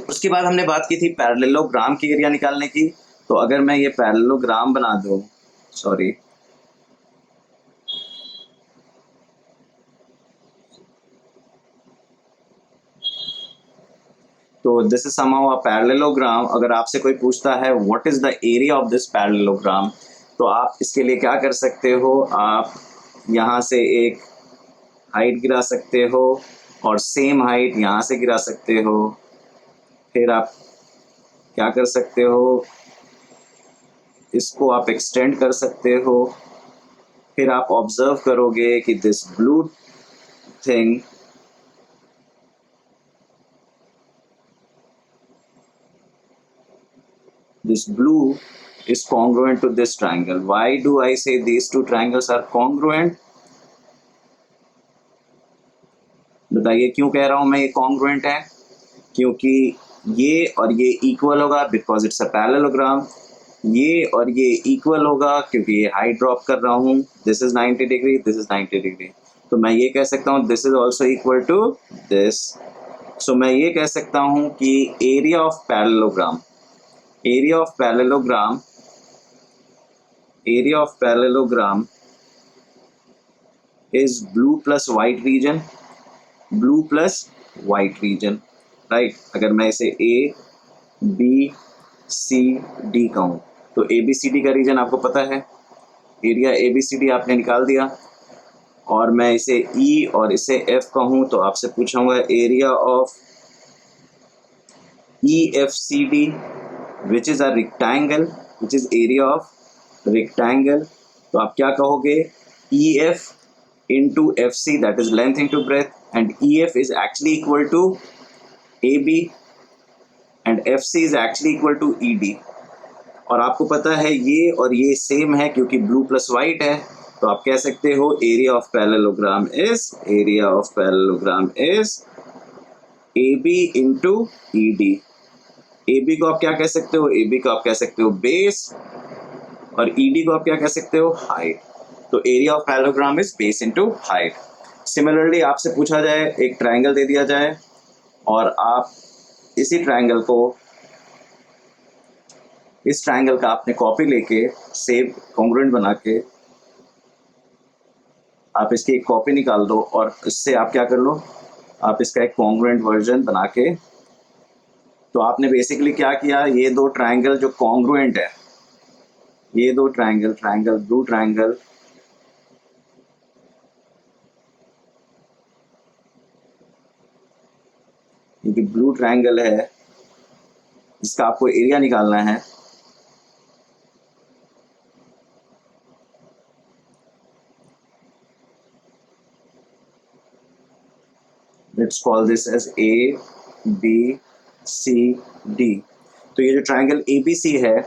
उसके बाद हमने बात की थी पैरेललोग्राम की एरिया निकालने की। तो अगर मैं ये पैरेललोग्राम बना दूं, सॉरी, तो this is somehow a parallelogram. अगर आपसे कोई पूछता है what is the area of this parallelogram, तो आप इसके लिए क्या कर सकते हो, आप यहाँ से एक हाइट गिरा सकते हो और सेम हाइट यहाँ से गिरा सकते हो। फिर आप क्या कर सकते हो, इसको आप एक्सटेंड कर सकते हो। फिर आप ऑब्जर्व करोगे कि this blue thing this blue is congruent to this triangle. Why do I say these two triangles are congruent? बताइए क्यों कह रहा हूं मैं ये congruent है, क्योंकि ये और ये इक्वल होगा बिकॉज इट्स अ पैरेललोग्राम। ये और ये इक्वल होगा क्योंकि ये हाइट ड्रॉप कर रहा हूँ, this is 90 degree, this is 90 degree. तो मैं ये कह सकता हूँ this is also equal to this. So मैं ये कह सकता हूँ कि area of parallelogram, area of parallelogram, area of parallelogram is blue plus white region, blue plus white region, right। अगर मैं इसे A B C D कहूँ तो A B C D का रीजन आपको पता है, area A B C D आपने निकाल दिया। और मैं इसे E और इसे F कहूँ तो आपसे पूछूंगा area of E F C D which is a rectangle, which is area of rectangle। तो आप क्या कहोगे, EF into FC, that is length into breadth, and EF is actually equal to AB and FC is actually equal to ED। और आपको पता है ये और ये सेम है क्योंकि ब्लू प्लस वाइट है। तो आप कह सकते हो area of parallelogram is, area of parallelogram is AB into ED। A B को आप क्या कह सकते हो, ए बी को आप कह सकते हो बेस, और ई डी को आप क्या कह सकते हो, हाइट। तो area of parallelogram is base into height. Similarly आपसे पूछा जाए, एक ट्रायंगल दे दिया जाए और आप इसी ट्रायंगल को, इस ट्रायंगल का आपने कॉपी लेके सेम कॉन्ग्रुएंट बना के आप इसकी एक कॉपी निकाल दो और इससे आप क्या कर लो, आप इसका एक कॉन्ग्रुएंट वर्जन बना के। तो आपने बेसिकली क्या किया, ये दो ट्रायंगल जो कॉन्ग्रुएंट है, ये दो ट्रायंगल, ट्रायंगल ब्लू ट्रायंगल, ये ब्लू ट्रायंगल है जिसका आपको एरिया निकालना है। Let's call this as A B C D. तो ये जो ट्रायंगल ए बी सी है,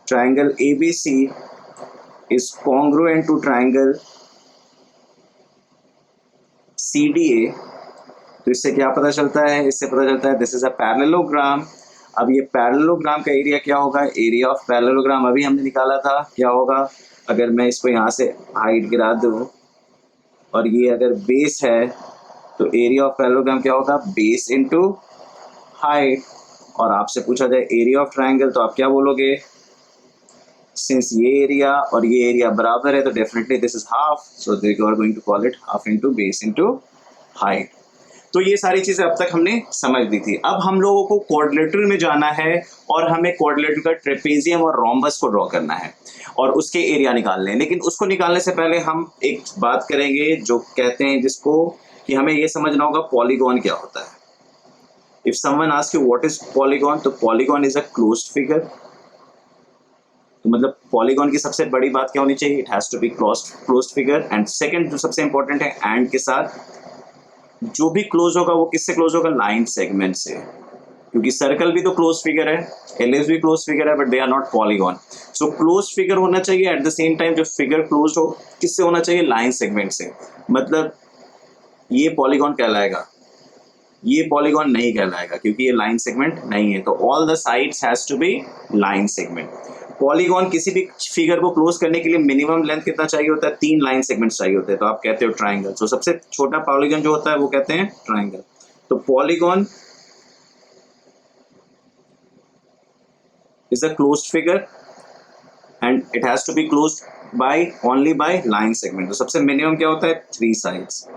triangle A B C is congruent to triangle C D A. तो इससे क्या पता चलता है, इससे पता चलता है दिस इज अ पैरेललोग्राम। अब ये पैरेललोग्राम का एरिया क्या होगा, एरिया ऑफ पैरेललोग्राम अभी हमने निकाला था, क्या होगा, अगर मैं इसको यहाँ से हाइट गिरा दूँ और ये अगर बेस है तो एरिया ऑफ पैरेललोग्राम क्या होगा, बेस इनटू हाइट। और आपसे पूछा जाए एरिया ऑफ ट्रायंगल तो आप क्या बोलोगे, सिंस ये एरिया और ये एरिया बराबर है तो definitely this is half, so they are going to call it half into base into height. तो ये सारी चीजें अब तक हमने समझ ली थी। अब हम लोगों को क्वाड्रिलेटरल में जाना है और हमें क्वाड्रिलेटरल का ट्रेपेजियम और रोम्बस को ड्रॉ करना है और उसके एरिया निकालने हैं। लेकिन उसको निकालने से पहले हम एक बात करेंगे जो कहते हैं जिसको कि हमें ये समझना होगा पॉलीगॉन क्या होता है। If someone ask you what is polygon, तो polygon is a closed figure. तो मतलब पॉलीगॉन की सबसे बड़ी बात क्या होनी चाहिए, it has to be closed figure. And second जो सबसे इंपॉर्टेंट है, एंड के साथ जो भी क्लोज होगा वो किससे क्लोज होगा, लाइन सेगमेंट से, क्योंकि सर्कल भी तो क्लोज फिगर है, एलिप्स भी क्लोज फिगर है, but they are not polygon. So close figure होना चाहिए, एट द सेम टाइम जो फिगर क्लोज हो किससे होना चाहिए, लाइन सेगमेंट से। मतलब ये पॉलीगॉन कहलाएगा, ये पॉलीगॉन नहीं कहलाएगा क्योंकि ये लाइन सेगमेंट नहीं है। तो all the sides has to be line segment. Polygon किसी भी फिगर को क्लोज करने के लिए मिनिमम लेंथ कितना चाहिए होता है, 3 लाइन सेगमेंट्स चाहिए होते हैं, तो आप कहते हो ट्राइंगल। तो सबसे छोटा पॉलीगॉन जो होता है वो कहते हैं ट्राइंगल। तो polygon is a closed figure and it has to be closed by only by line segment। तो सबसे मिनिमम क्या होता है, 3 साइड्स।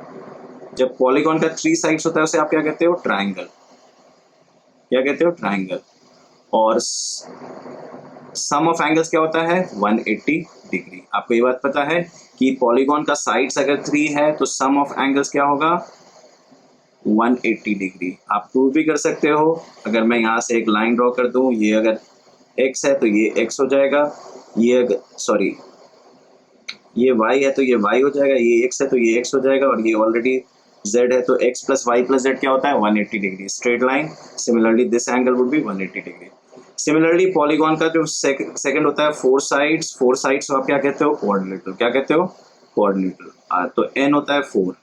जब पॉलीगॉन का 3 साइड्स होता है उसे आप क्या कहते हो, ट्राइंगल। क्या कहते हो, ट्राइंगल। और सम ऑफ एंगल्स क्या होता है, 180 डिग्री। आपको ये बात पता है कि पॉलीगॉन का साइड्स अगर 3 है तो सम ऑफ एंगल्स क्या होगा, 180 डिग्री। आप प्रूव भी कर सकते हो, अगर मैं यहाँ से एक लाइन ड्रॉ कर दूं, ये अगर x है तो ये x हो जाएगा, ये अगर सॉरी ये y है तो ये y हो जाएगा, ये x है तो ये x हो जाएगा, और ये ऑलरेडी z है तो x plus Y plus z क्या होता है, 180 degree, straight line. Similarly this angle would be 180 degree. Similarly polygon का जो सेकंड होता है 4 साइड्स, 4 साइड्स आप क्या कहते हो, कोऑर्डिनेटर। क्या कहते हो, कोऑर्डिनेटर। तो n होता है 4।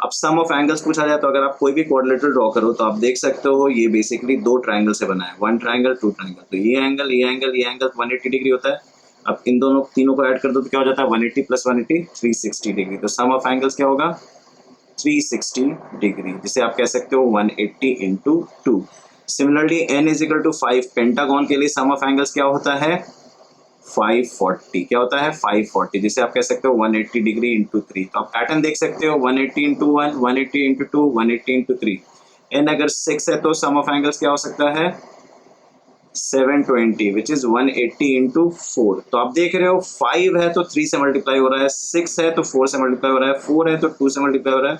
अब सम ऑफ एंगल्स पूछा जाए तो अगर आप कोई भी कोऑर्डिनेटर ड्रॉ करो तो आप देख सकते हो ये बेसिकली 2 ट्राइंगल से बना है, 1 ट्राइंगल 2 ट्राइंगल। तो ये एंगल ये एंगल ये एंगल 180 डिग्री होता है। अब इन दोनों तीनों को ऐड कर दो तो क्या हो जाता है, 180 प्लस 180 360 डिग्री। तो सम ऑफ एंगल्स क्या होगा, 360 डिग्री, जिसे आप कह सकते हो 180 इंटू 2। Similarly n is equal to 5, pentagon के लिए सम ऑफ एंगल्स क्या होता है, 540। क्या होता है, 540, जिसे आप कह सकते हो 180 डिग्री इंटू 3। तो आप पैटर्न देख सकते हो, 180 इंटू 1, 180 इंटू 2, 180 इंटू 3। n अगर 6 है तो सम ऑफ एंगल्स क्या हो सकता है, 720, विच इज 180 इंटू 4। तो आप देख रहे हो 5 है तो 3 से मल्टीप्लाई हो रहा है, 6 है तो 4 से मल्टीप्लाई हो रहा है, 4 है तो 2 से मल्टीप्लाई हो रहा है,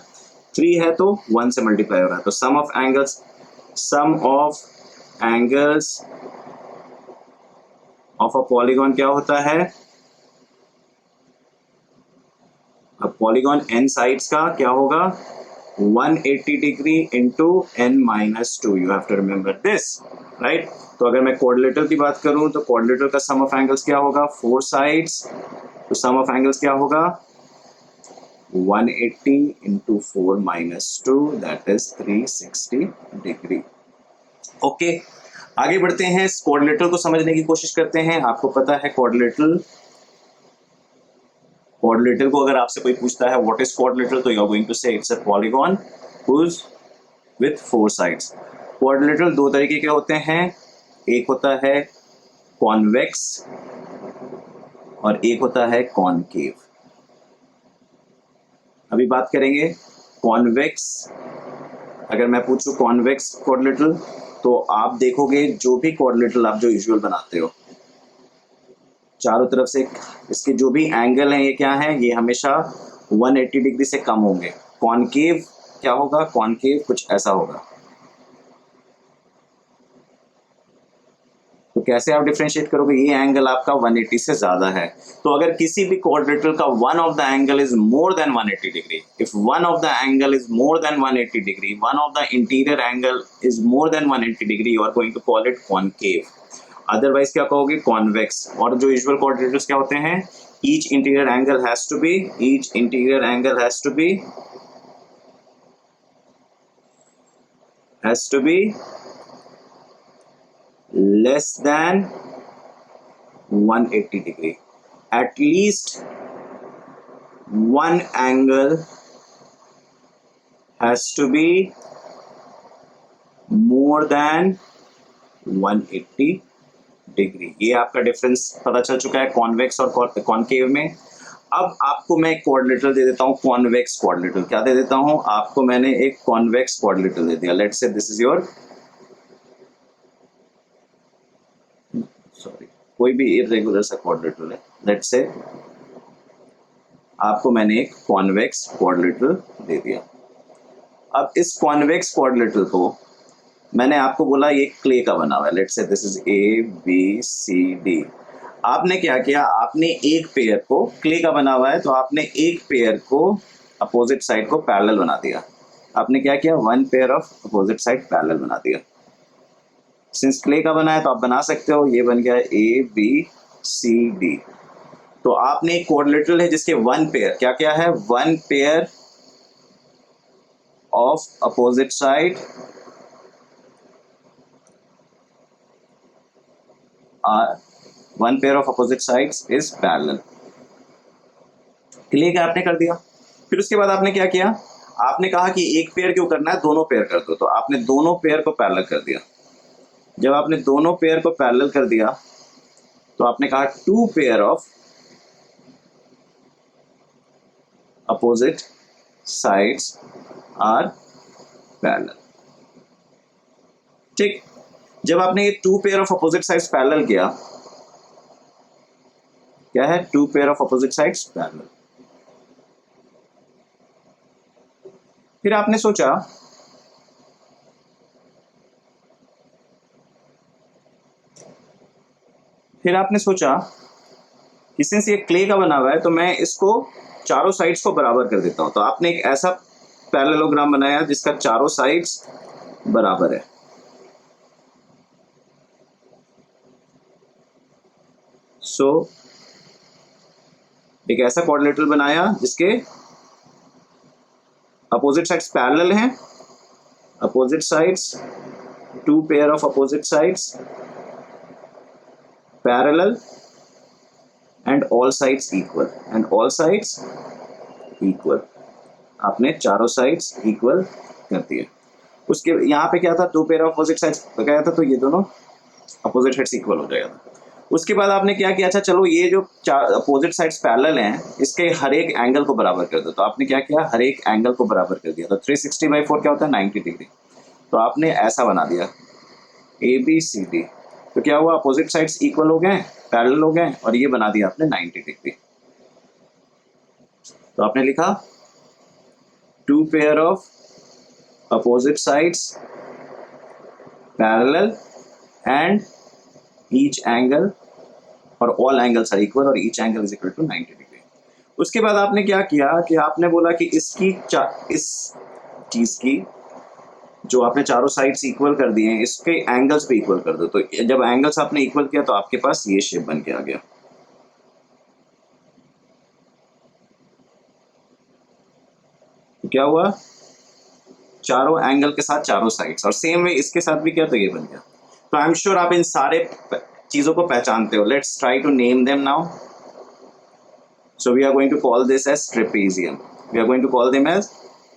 3 है तो 1 से मल्टीप्लाई हो रहा है। तो sum of angles of a polygon क्या होता है, अब पॉलीगॉन n साइड्स का क्या होगा, 180 degree into n minus 2। You have to remember this, right. तो अगर मैं कोऑर्डिनेटर की बात करूं तो कोऑर्डिनेटर का सम ऑफ एंगल्स क्या होगा, 4 साइड्स। तो सम ऑफ एंगल्स क्या होगा, 180 into 4 minus 2, that is 360 degree. Okay, आगे बढ़ते हैं, कोऑर्डिनेटर को समझने की कोशिश करते हैं। आपको पता है कोऑर्डिनेटर को अगर आपसे कोई पूछता है व्हाट इज कोऑर्डिनेटर, तो you are going to say it's a polygon whose with 4 sides. Quadrilateral 2 तरीके के होते हैं, एक होता है कॉन्वेक्स और एक होता है कॉनकेव। अभी बात करेंगे कॉन्वेक्स। अगर मैं पूछूं कॉन्वेक्स कोऑर्डिनेटर, तो आप देखोगे जो भी कोऑर्डिनेटर आप जो यूजुअल बनाते हो, चारों तरफ से इसके जो भी एंगल हैं ये क्या है, ये हमेशा 180 डिग्री से कम होंगे। कॉनकेव क्या होगा, कॉनकेव कुछ ऐसा होगा। तो कैसे आप डिफरेंशिएट करोगे, ये एंगल आपका 180 से ज्यादा है। तो अगर किसी भी कोऑर्डिनेटर का one of the angle is more than 180 degree, if one of the angle is more than 180 degree, one of the interior angle is more than 180 degree, you are going to call it concave. Otherwise क्या कहोगे, convex. और जो usual coordinators क्या होते हैं, each interior angle has to be less than 180 degree. At least one angle has to be more than 180 degree. ये आपका difference पता चल चुका है कॉन्वेक्स और कॉनकेव में। अब आपको मैं एक कोऑर्डिनेटर दे देता हूँ कॉन्वेक्स कोऑर्डिनेटर। क्या दे देता हूँ आपको? मैंने एक कॉन्वेक्स कोऑर्डिनेटर दे दिया। Let's say this is your, sorry, कोई भी इरेगुलर सा कोऑर्डिनेटर है। लेट्स से आपको मैंने एक कॉन्वेक्स कोऑर्डिनेटर दे दिया। अब इस कॉन्वेक्स कोऑर्डिनेटर को मैंने आपको बोला ये क्ले का बना हुआ है। Let's say this is A B C D. आपने क्या किया? आपने एक पेयर को, क्ले का बना हुआ है तो आपने एक पेयर को अपोजिट साइड को पैरेलल बना दिया। आपने क्या किया? One pair of opposite side parallel बना दिया। सिंस क्ले का बना है तो आप बना सकते हो, ये बन गया ए बी सी डी। तो आपने एक कोऑर्डिनेटर है जिसके वन पेयर, क्या क्या है? One pair of opposite side one pair of opposite sides is parallel. Clear? आपने कर दिया। फिर उसके बाद आपने क्या किया? आपने कहा कि एक पेयर क्यों करना है, दोनों पेयर कर दो। तो आपने दोनों पेयर को पैरेलल कर दिया। जब आपने दोनों पेयर को पैरेलल कर दिया तो आपने कहा two pair of opposite sides are parallel. ठीक। जब आपने ये two pair of opposite sides parallel किया, क्या है? Two pair of opposite sides parallel. फिर आपने सोचा कि सिंस ये क्ले का बना हुआ है तो मैं इसको चारों साइड्स को बराबर कर देता हूं। तो आपने एक ऐसा पैरेललोग्राम बनाया जिसका चारों साइड्स बराबर है। सो एक ऐसा कोऑर्डिनेटर बनाया जिसके अपोजिट साइड्स पैरेलल हैं। Opposite sides, two pair of opposite sides parallel and all sides equal, and all sides equal. आपने चारों साइड्स इक्वल कर दिए। उसके यहाँ पे क्या था? Two pair of opposite sides क्या था? तो ये दोनों अपोजिट साइड्स इक्वल हो जाएगा। उसके बाद आपने क्या किया? अच्छा चलो, ये जो अपोजिट साइड्स पैरेलल हैं इसके हर एक एंगल को बराबर कर दो। तो आपने क्या किया? हर एक एंगल को बराबर कर दिया। तो 360/4 क्या होता है? 90 डिग्री। तो आपने ऐसा बना दिया ए बी सी डी। तो क्या हुआ? अपोजिट साइड्स इक्वल हो गए, पैरेलल हो गए, और ये बना दिया आपने 90 डिग्री। तो आपने लिखा two pair of opposite sides parallel and each angle और all angles are equal और each angle is equal to 90 degree. उसके बाद आपने क्या किया कि आपने बोला कि इस चीज की जो आपने चारों साइड्स इक्वल कर दिए हैं इसके एंगल्स पे इक्वल कर दो। तो जब एंगल्स आपने इक्वल किया तो आपके पास ये शेप बन के आ गया। तो क्या हुआ? चारों एंगल के साथ चारों साइड्स, और सेम वे इसके साथ भी किया तो ये बन गया। तो आई एम श्योर आप इन सारे चीजों को पहचानते हो। Let's try to name them now. So we are going to call this as trapezium. We are going to call them as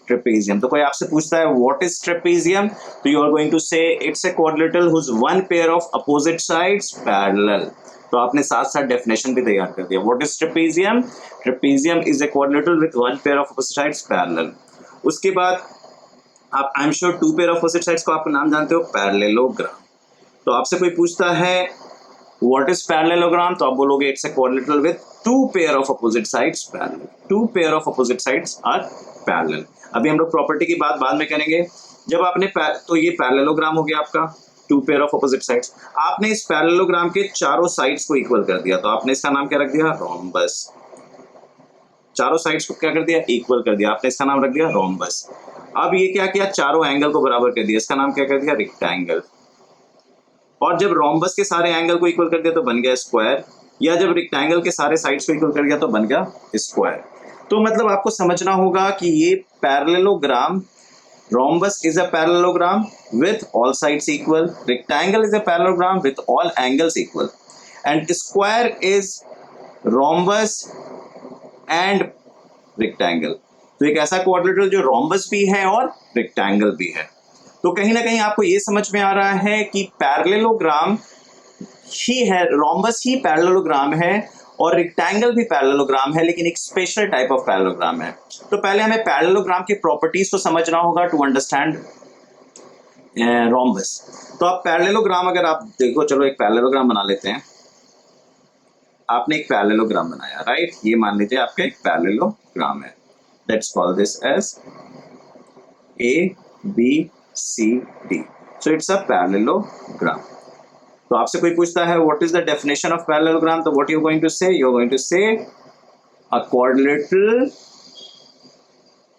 trapezium. तो कोई आपसे पूछता है व्हाट इज ट्रेपेजियम, तो you are going to say it's a quadrilateral whose one pair of opposite sides parallel. तो आपने साथ साथ डेफिनेशन भी तैयार कर दिया। What is trapezium? Trapezium is a quadrilateral with one pair of opposite sides parallel. उसके बाद आप I am sure two pair of opposite sides को आप नाम जानते हो, पैरेललोग्राम। तो आपसे कोई पूछता है व्हाट इज पैरेललोग्राम, तो आप बोलोगे it's a quadrilateral with two pair of opposite sides parallel. Two pair of opposite sides are parallel. अभी हम लोग प्रॉपर्टी की बात बाद में करेंगे। जब आपने तो ये पैरेललोग्राम हो गया आपका, two pair of opposite sides. आपने इस पैरेललोग्राम के चारों साइड्स को इक्वल कर दिया, तो आपने इसका नाम क्या रख दिया? रोम्बस। चारों साइड्स को क्या कर दिया? इक्वल कर दिया। आपने इसका नाम रख दिया रोम्बस। अब ये क्या किया? चारों एंगल को बराबर कर दिया, इसका नाम क्या कर दिया? रेक्टेंगल। और जब रोम्बस के सारे एंगल को इक्वल कर दिया तो बन गया स्क्वायर, या जब रेक्टेंगल के सारे साइड्स को इक्वल कर दिया तो बन गया स्क्वायर। तो मतलब आपको समझना होगा कि ये parallelogram, rhombus is a parallelogram with all sides equal, rectangle is a parallelogram with all angles equal, and square is rhombus and rectangle. तो एक ऐसा क्वाड्रिलेटरल जो रोम्बस भी है और रेक्टेंगल भी है। तो कहीं ना कहीं आपको ये समझ में आ रहा है कि पैरेललोग्राम ही है, रोम्बस ही पैरेललोग्राम है और रेक्टेंगल भी पैरेललोग्राम है, लेकिन एक स्पेशल टाइप ऑफ पैरेललोग्राम है। तो पहले हमें पैरेललोग्राम की प्रॉपर्टीज को समझना होगा टू अंडरस्टैंड रोम्बस। तो आप पैरेललोग्राम अगर आप देखो, चलो एक पैरेललोग्राम बना लेते हैं। आपने एक पैरेललोग्राम बनाया, राइट, ये मान लीजिए आपका एक पैरेललोग्राम है। Let's call this as ABCD। So it's a parallelogram. तो आपसे कोई पूछता है what is the definition of parallelogram, तो what you going to say, you are going to say a quadrilateral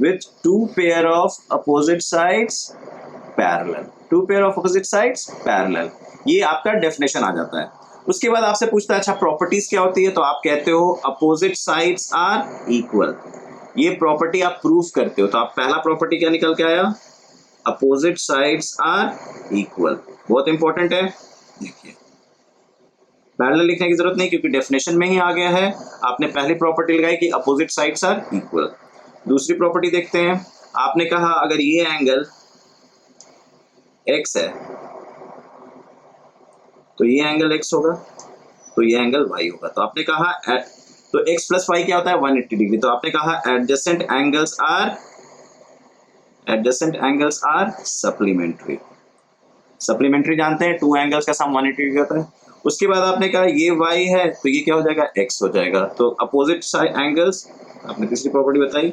with two pair of opposite sides parallel, two pair of opposite sides parallel, ये आपका definition आ जाता है। उसके बाद आपसे पूछता है अच्छा प्रॉपर्टीज क्या होती है, तो आप कहते हो अपोजिट साइड्स आर इक्वल। ये प्रॉपर्टी आप प्रूव करते हो, तो आप पहला प्रॉपर्टी क्या निकल के आया, अपोजिट साइड्स आर इक्वल। बहुत इंपॉर्टेंट है, देखिए पैरेलल लिखने की जरूरत नहीं क्योंकि डेफिनेशन में ही आ गया है। आपने पहली प्रॉपर्टी लगाई कि अपोजिट साइड्स आर इक्वल। दूसरी प्रॉपर्टी देखते हैं, आपने कहा अगर ये एंगल x है तो ये एंगल x होगा, तो ये एंगल y होगा। तो आपने कहा तो x प्लस y क्या होता है 180 डिग्री। तो आपने कहा adjacent angles are supplementary. Supplementary जानते हैं, टू एंगल्स का सम 180 डिग्री होता है। उसके बाद आपने कहा ये y है तो ये क्या हो जाएगा x हो जाएगा। तो अपोजिट साइड एंगल्स, आपने तीसरी प्रॉपर्टी बताई,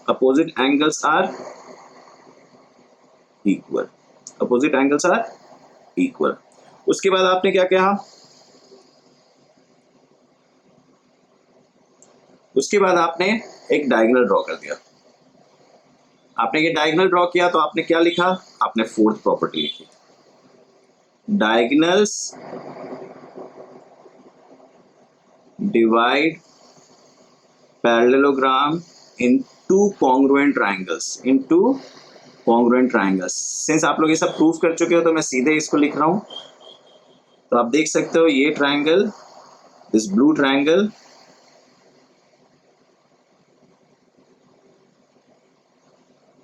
opposite angles are equal, opposite angles are equal. उसके बाद आपने क्या कहा, उसके बाद आपने एक डायगोनल ड्रॉ कर दिया। आपने ये डायगोनल ड्रॉ किया तो आपने क्या लिखा, आपने फोर्थ प्रॉपर्टी लिखी, diagonals divide parallelogram into congruent triangles, into congruent triangles। Since आप लोग ये सब प्रूफ कर चुके हो तो मैं सीधे इसको लिख रहा हूं। तो आप देख सकते हो ये triangle, this blue triangle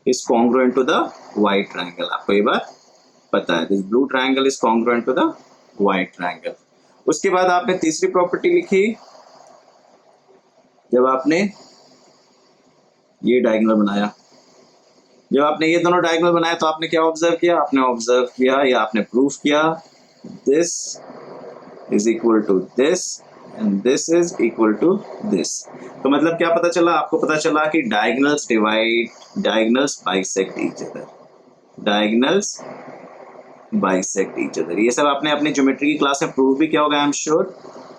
is congruent to the white triangle. आपको ये बात पता है, this blue triangle is congruent to the white triangle. उसके बाद आपने तीसरी प्रॉपर्टी लिखी, जब आपने ये डायगोनल बनाया, जब आपने ये दोनों डायगोनल बनाया तो आपने क्या ऑब्जर्व किया, आपने ऑब्जर्व किया या आपने प्रूफ किया this is equal to this and this is equal to this. तो मतलब क्या पता चला, आपको पता चला कि diagonals divide, diagonals bisect each other, diagonals bisect each other. ये सब आपने अपनी ज्योमेट्री की क्लास में प्रूव भी किया होगा आई एम श्योर।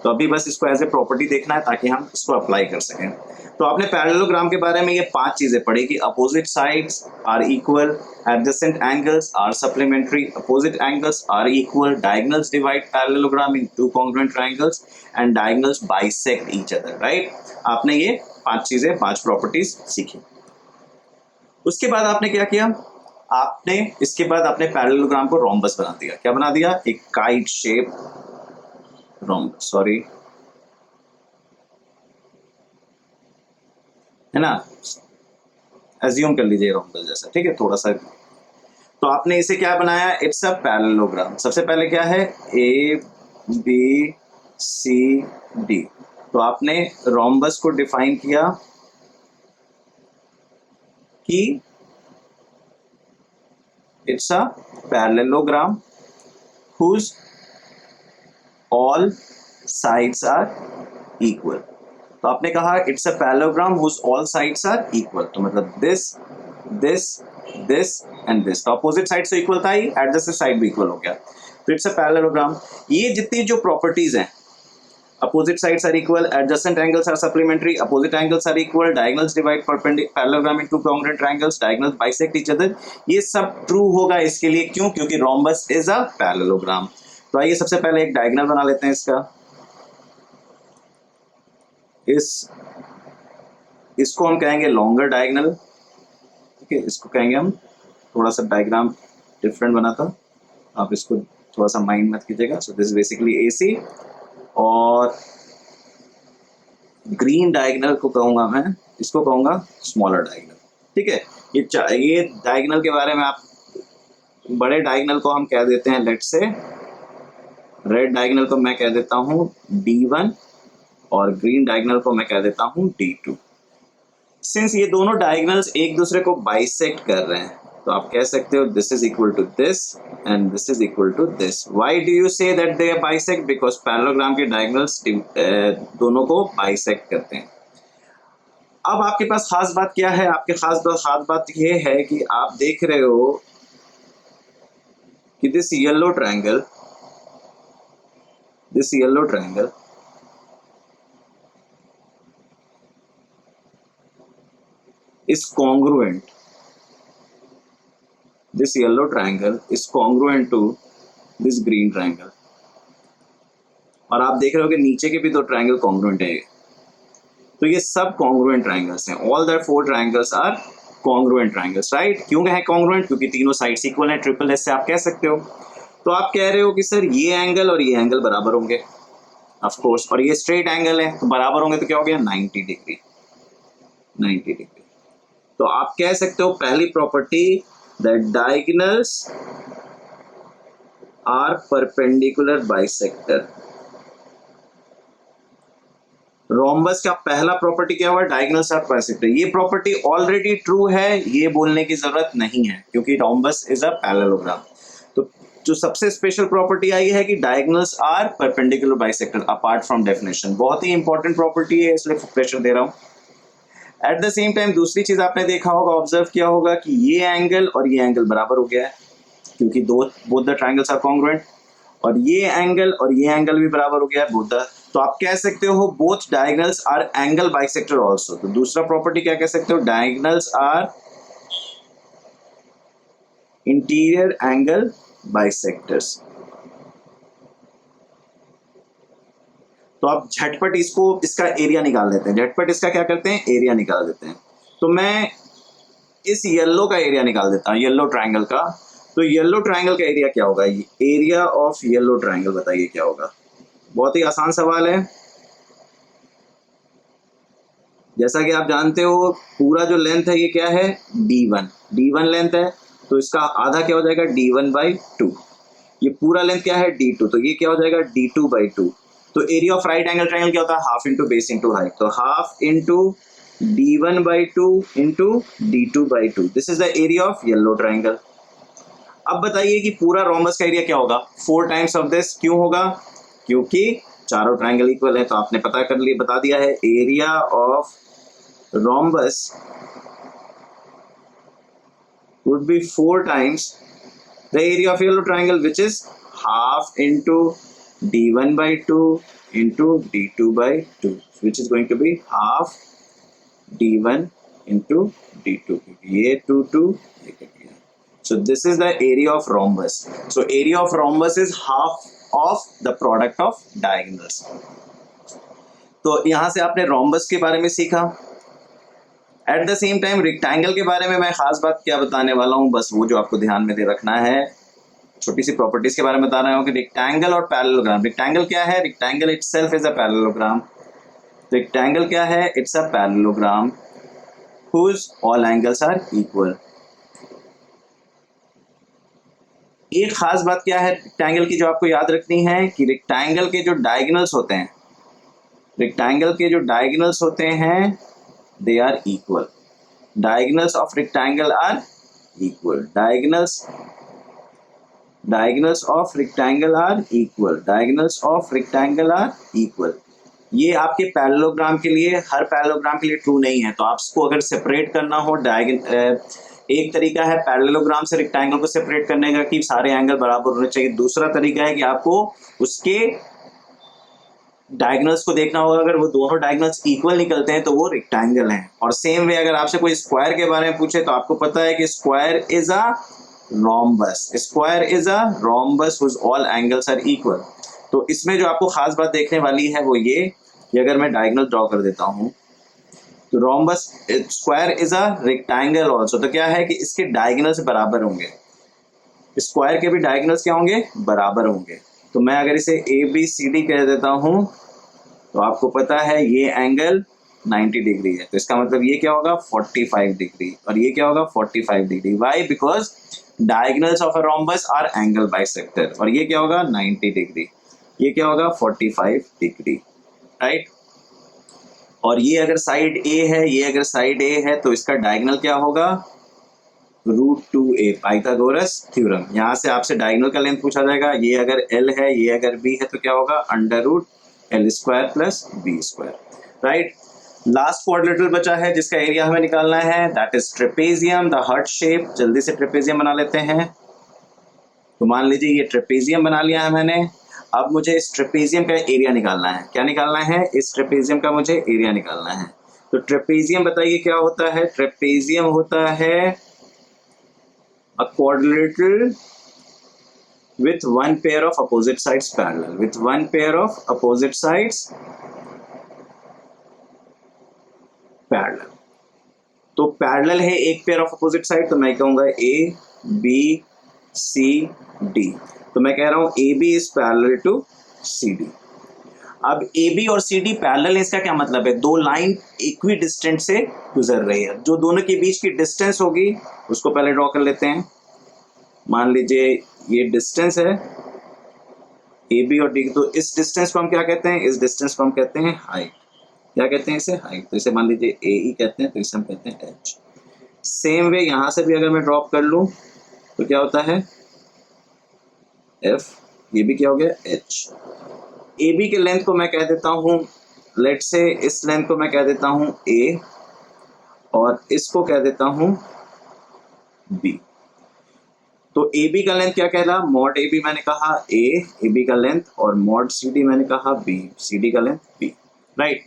तो अभी बस इसको एज ए प्रॉपर्टी देखना है ताकि हम इसको अप्लाई कर सकें। तो आपने पैरेललोग्राम के बारे में ये 5 चीजें पढ़ी कि opposite sides are equal, adjacent angles are supplementary, opposite angles are equal, diagonals divide parallelogram in two congruent triangles and diagonals bisect each other, right. आपने ये 5 चीजें, 5 प्रॉपर्टीज सीखी। उसके बाद आपने क्या किया, आपने इसके बाद अपने पैरेललोग्राम को रोम्बस बना दिया। क्या बना दिया, एक काइट शेप रोम्बस, सॉरी है ना, एज्यूम कर लीजिए रोम्बस जैसा, ठीक है, थोड़ा सा। तो आपने इसे क्या बनाया, इट्स अ पैरेललोग्राम। सबसे पहले क्या है, ABCD। तो आपने रोम्बस को डिफाइन किया कि it's a parallelogram whose all sides are equal। तो आपने कहा it's a parallelogram whose all sides are equal। तो मतलब this this this and this, तो अपोजिट साइड से इक्वल था ही, एडजेसेंट साइड भी इक्वल हो गया, तो इट्स अ पैरेललोग्राम। ये जितनी जो प्रॉपर्टीज हैं, opposite sides are equal, adjacent angles are supplementary, opposite angles are equal, diagonals divide parallelogram into congruent triangles, diagonals bisect each other, ये सब ट्रू होगा इसके लिए। क्यों, क्योंकि रोम्बस इज अ पैरेललोग्राम। तो आइए सबसे पहले एक डायगोनल बना लेते हैं इसका। इसको हम कहेंगे लॉन्गर डायगोनल, ठीक है, इसको कहेंगे हम, थोड़ा सा डायग्राम डिफरेंट बना था, आप इसको थोड़ा सा माइंड मत कीजिएगा। सो दिस बेसिकली AC, और ग्रीन डायगोनल को कहूंगा मैं, इसको कहूंगा स्मॉलर डायगोनल, ठीक है। ये डायगोनल के बारे में आप, बड़े डायगोनल को हम कह देते हैं लेट्स से रेड डायगोनल को मैं कह देता हूं D1 और ग्रीन डायगोनल को मैं कह देता हूं D2। सिंस ये दोनों डायगोनल्स एक दूसरे को बाइसेक्ट कर रहे हैं तो आप कह सकते हो this is equal to this and this is equal to this. Why do you say that they are bisect? Because parallelogram के डायगोनल्स दोनों को बाइसेक्ट करते हैं। अब आपके पास खास बात क्या है? आपके खास बात ये है कि आप देख रहे हो कि this yellow triangle is congruent. This yellow triangle is congruent to this green triangle. और आप देख रहे हो कि नीचे के भी दो ट्रायंगल कॉन्ग्रुएंट है। तो ये सब कॉन्ग्रुएंट ट्रायंगल्स हैं। All the 4 triangles are congruent triangles, right? क्यों है कॉन्ग्रुएंट? क्योंकि तीनों साइड्स इक्वल हैं। ट्रिपल एस से आप कह सकते हो। तो आप कह रहे हो कि सर ये एंगल और ये एंगल बराबर होंगे, ऑफ कोर्स, और ये स्ट्रेट एंगल है तो बराबर होंगे। तो क्या हो गया? 90 डिग्री। तो आप कह सकते हो पहली property that diagonals are perpendicular bisector. Rhombus का पहला प्रॉपर्टी क्या हुआ? Diagonals are bisector. ये प्रॉपर्टी ऑलरेडी ट्रू है, ये बोलने की जरूरत नहीं है क्योंकि रोम्बस इज अ पैरेललोग्राम। तो जो सबसे स्पेशल प्रॉपर्टी आई है कि diagonals are perpendicular bisector apart from definition. बहुत ही इंपॉर्टेंट प्रॉपर्टी है, इसलिए प्रेशर दे रहा हूं। एट द सेम टाइम दूसरी चीज आपने देखा होगा, ऑब्जर्व किया होगा कि ये एंगल और ये एंगल बराबर हो गया है क्योंकि both the triangles are congruent, और ये एंगल और ये एंगल भी बराबर हो गया है बोथ द। तो आप कह सकते हो both diagonals are angle bisector also. तो दूसरा प्रॉपर्टी क्या कह सकते हो? Diagonals are interior angle bisectors. तो आप झटपट इसका एरिया निकाल लेते हैं। झटपट इसका क्या करते हैं? एरिया निकाल देते हैं। तो मैं इस येलो का एरिया निकाल देता हूं, येलो ट्रायंगल का। तो येलो ट्रायंगल का एरिया क्या होगा? एरिया ऑफ येलो ट्रायंगल बताइए क्या होगा? बहुत ही आसान सवाल है। जैसा कि आप जानते हो पूरा जो लेंथ है ये क्या है? D1 लेंथ है, तो इसका आधा क्या हो जाएगा? D1/2। ये पूरा लेंथ क्या है? D2, तो ये क्या हो जाएगा? D2/2। तो area of right angle triangle क्या होता है? Half into base into height. तो half into D1/2 into D2/2। This is the area of yellow triangle. अब बताइए कि पूरा रोम्बस का एरिया क्या होगा? 4 टाइम्स ऑफ दिस। क्यों होगा? क्योंकि चारों ट्रायंगल इक्वल है। तो आपने बता दिया है area of rhombus would be 4 times the area of yellow triangle, which is half into D1/2 into D2/2, which is going to be half D1 into D2। ये 2 ये कट गया। So this is the area of rhombus. So area of rhombus is half of the product of diagonals। तो यहां से आपने rhombus के बारे में सीखा। Eight the same time rectangle के बारे में मैं खास बात क्या बताने वाला हूं, बस वो जो आपको ध्यान में दे रखना है, छोटी सी प्रॉपर्टीज के बारे में बता रहा हूं कि रेक्टेंगल और पैरेललोग्राम। रेक्टेंगल क्या है? Rectangle itself is a parallelogram. Rectangle क्या है? It's a parallelogram whose all angles are equal। एक खास बात क्या है रेक्टेंगल की जो आपको याद रखनी है कि रेक्टेंगल के जो डायगोनल्स होते हैं they are equal। diagonals of rectangle are equal। diagonals of rectangle are equal। ये आपके पैरेललोग्राम के लिए, हर पैरेललोग्राम के लिए ट्रू नहीं है। तो आपको अगर सेपरेट करना हो एक तरीका है पैरेललोग्राम से रेक्टेंगल को सेपरेट करने का कि सारे एंगल बराबर होने चाहिए। दूसरा तरीका है कि आपको उसके डायगोनल्स को देखना होगा, अगर वो दोनों डायगोनल्स इक्वल निकलते हैं तो वो रेक्टेंगल हैं। और सेम वे अगर आपसे कोई स्क्वायर के बारे में पूछे तो आपको पता है कि square is a rhombus whose all angles are equal। तो इसमें जो आपको खास बात देखने वाली है वो ये कि अगर मैं डायगोनल ड्रॉ कर देता हूं तो rhombus square is a rectangle also. तो क्या है कि इसके डायगोनल्स बराबर होंगे, स्क्वायर के भी डायगोनल्स क्या होंगे? बराबर होंगे। तो मैं अगर इसे ABCD कह देता हूं तो आपको पता है ये एंगल 90 डिग्री है, तो इसका मतलब ये क्या होगा? 45 डिग्री, और ये क्या होगा? 45 degree. Why? Because diagonals of a rhombus are angle bisector, और ये क्या होगा? 90 डिग्री। ये क्या होगा 45 डिग्री, राइट। और ये अगर साइड ए है, ये अगर साइड ए है तो इसका डायगोनल क्या होगा √2a, पाइथागोरस थ्योरम। यहां से आपसे डायगोनल का लेंथ पूछा जाएगा, ये अगर l है ये अगर b है तो क्या होगा √L² plus b², right. Last quadrilateral बचा है जिसका एरिया हमें निकालना है, that is trapezium, the heart shape. जल्दी से ट्रेपेजियम बना लेते हैं। तो मान लीजिए ये ट्रेपेजियम बना लिया है मैंने। अब मुझे इस ट्रेपेजियम का एरिया निकालना है। क्या निकालना है? इस ट्रेपेजियम का मुझे एरिया निकालना है। तो ट्रेपेजियम बताइए क्या होता है? ट्रेपेजियम होता है अ quadrilateral with one pair of opposite sides parallel, with one pair of opposite sides parallel। तो पैरेलल है एक पेयर ऑफ अपोजिट साइड, तो मैं कहूंगा ए बी सी डी। तो मैं कह रहा हूं A B is parallel to C D. अब ए बी और सी डी पैरेलल है, इसका क्या मतलब है? दो लाइन इक्वी डिस्टेंट से गुजर रही है। जो दोनों के बीच की डिस्टेंस होगी उसको पहले ड्रॉ कर लेते हैं। मान लीजिए ये डिस्टेंस है ए बी और डी, तो इस डिस्टेंस को हम क्या कहते हैं? इस डिस्टेंस को हम कहते हैं हाइट। क्या कहते हैं इसे? हाइट। तो इसे मान लीजिए ए ई कहते हैं, तो इसे हम कहते हैं एच। सेम वे यहां से भी अगर मैं ड्रॉप कर लूं तो क्या होता है एफ, ये भी क्या हो गया एच। ए बी के लेंथ को मैं कह देता हूं, लेट से इस लेंथ को मैं कह देता हूं ए और इसको कह देता हूं बी। तो ए बी का लेंथ क्या कहला? मॉड ए बी मैंने कहा ए बी का लेंथ, और मॉड सी डी मैंने कहा बी, सी डी का लेंथ बी, राइट।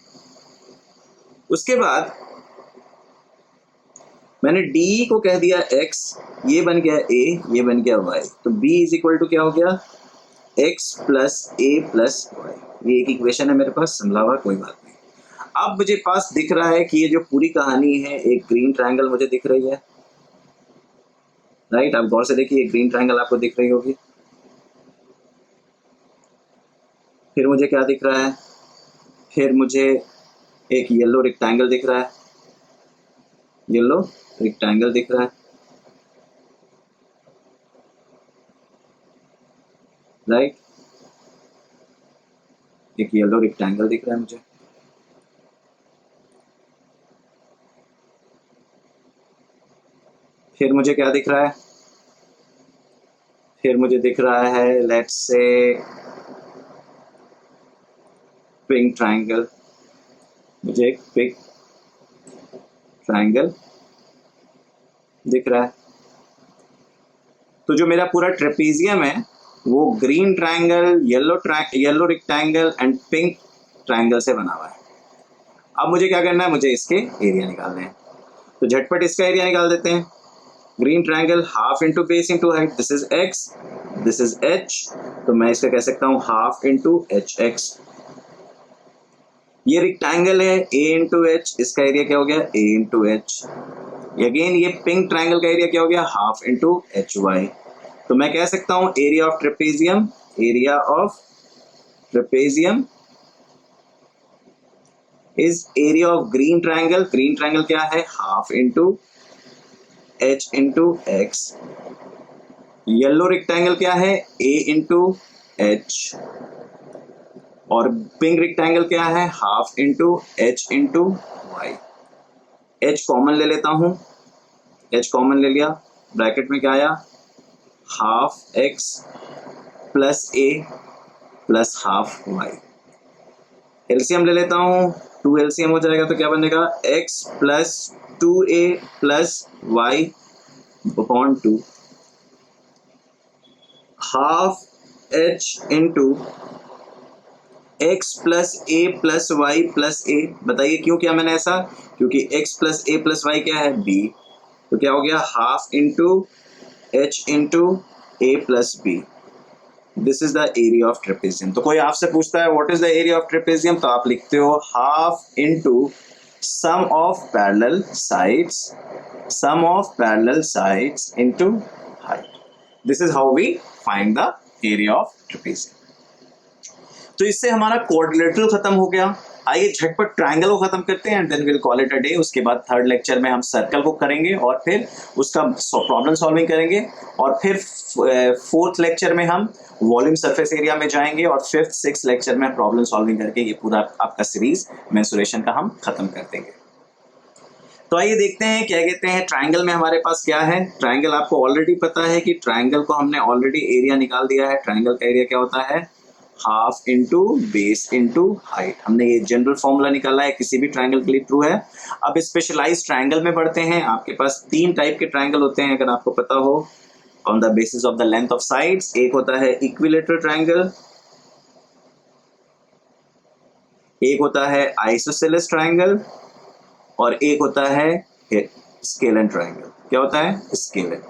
उसके बाद मैंने डी को कह दिया x, ये बन गया a, ये बन गया y। तो b इज इक्वल टू क्या हो गया x plus a plus y. ये एक इक्वेशन है मेरे पास, समझा हुआ, कोई बात नहीं। अब मुझे पास दिख रहा है कि ये जो पूरी कहानी है, एक ग्रीन ट्रायंगल मुझे दिख रही है, राइट। आप गौर से देखिए, एक ग्रीन ट्रायंगल आपको दिख रही होगी। फिर मुझे क्या दिख रहा है? फिर मुझे एक येलो रेक्टेंगल दिख रहा है, येलो रेक्टेंगल दिख रहा है, राइट। एक येलो रेक्टेंगल दिख रहा है मुझे। फिर मुझे क्या दिख रहा है? फिर मुझे दिख रहा है लेट्स से पिंक ट्रायंगल। मुझे एक पिंक ट्रायंगल दिख रहा है। तो जो मेरा पूरा ट्रेपेजियम है वो green triangle, yellow rectangle and pink triangle से बना हुआ है। अब मुझे क्या करना है? मुझे इसके एरिया निकालने हैं। तो झटपट इसका एरिया निकाल देते हैं। Green triangle half into base into height, this is x, this is H. तो मैं इसका कह सकता हूं हाफ इंटू एच एक्स। ये रेक्टेंगल है ए इंटू एच, इसका एरिया क्या हो गया ए इंटू एच। अगेन ये पिंक ट्रायंगल का एरिया क्या हो गया हाफ इंटू एच वाई। तो मैं कह सकता हूं area of trapezium, area of trapezium is area of green triangle. Green triangle क्या है? Half into H into X. Yellow rectangle क्या है? A into H. और पिंक रेक्टेंगल क्या है? Half into H into Y. H common ले लेता हूं, एच कॉमन ले लिया, ब्रैकेट में क्या आया half x plus A plus half Y. LCM ले लेता हूं, 2 एलसीएम हो जाएगा तो क्या बनेगा x plus 2a plus Y upon 2 half H into X plus A plus Y plus A. बताइए क्यों किया मैंने ऐसा? क्योंकि x plus A plus Y क्या है b। तो क्या हो गया half into H into A plus B. This is the area of trapezium. तो कोई आपसे पूछता है what is the area of trapezium, तो आप लिखते हो half into sum of parallel sides, sum of parallel sides into height. This is how we find the area of trapezium. तो इससे हमारा क्वाड्रिलेटरल खत्म हो गया। आइए झटपट ट्रायंगल को खत्म करते हैं and then will call it a day. उसके बाद थर्ड लेक्चर में हम सर्कल को करेंगे और फिर उसका प्रॉब्लम सॉल्विंग करेंगे, और फिर फोर्थ लेक्चर में हम वॉल्यूम सरफेस एरिया में जाएंगे, और फिफ्थ सिक्स लेक्चर में प्रॉब्लम सॉल्विंग करके ये पूरा आपका सीरीज मेंसुरेशन का हम खत्म कर देंगे। तो आइए देखते हैं क्या कहते हैं ट्रायंगल में हमारे पास क्या है। ट्रायंगल आपको ऑलरेडी पता है कि ट्रायंगल को हमने ऑलरेडी एरिया निकाल दिया है। ट्रायंगल का एरिया क्या होता है, half into base into height. हमने ये जनरल फॉर्मूला निकाला है, किसी भी ट्रायंगल के लिए ट्रू है। अब स्पेशलाइज ट्रायंगल में बढ़ते हैं। आपके पास तीन टाइप के ट्रायंगल होते हैं अगर आपको पता हो, on the basis of the length of sides. एक होता है इक्विलेटरल ट्रायंगल, एक होता है आइसोसेलेस ट्रायंगल, और एक होता है स्केलन ट्रायंगल। क्या होता है, स्केलन।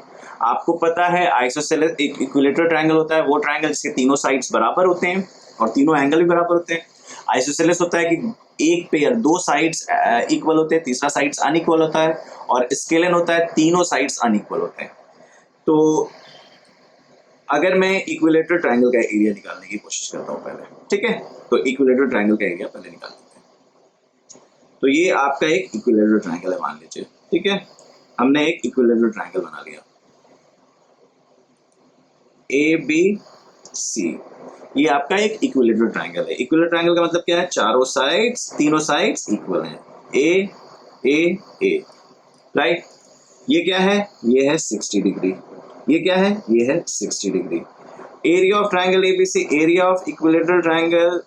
आपको पता है आइसोसेलेस एक इक्विलेटरल ट्रायंगल होता है वो ट्रायंगल जिसके तीनों साइड्स बराबर होते हैं और तीनों एंगल भी बराबर होते हैं। आइसोसेलेस होता है कि एक पेयर दो साइड्स इक्वल होते हैं, तीसरा साइड्स अनइक्वल होता है। और स्केलन होता है तीनों साइड्स अनइक्वल होते हैं। तो अगर मैं इक्विलेटरल ट्रायंगल का एरिया निकालने की कोशिश करता हूँ पहले, ठीक है, तो इक्विलेटरल ट्रायंगल का एरिया पहले निकाल लेते हैं। तो ये आपका एक इक्विलेटरल ट्रायंगल है मान लीजिए, ठीक है। हमने एक इक्विलेटरल ट्रायंगल बना लिया ए बी सी। ये आपका एक इक्विलेटरल ट्रायंगल है। इक्विलेटरल ट्रायंगल का मतलब क्या है, चारों साइड्स तीनों साइड्स इक्वल हैं, ए ए ए, राइट। ये क्या है, ये है 60 डिग्री। ये क्या है, ये है 60 degree. Area of triangle ABC, area of equilateral triangle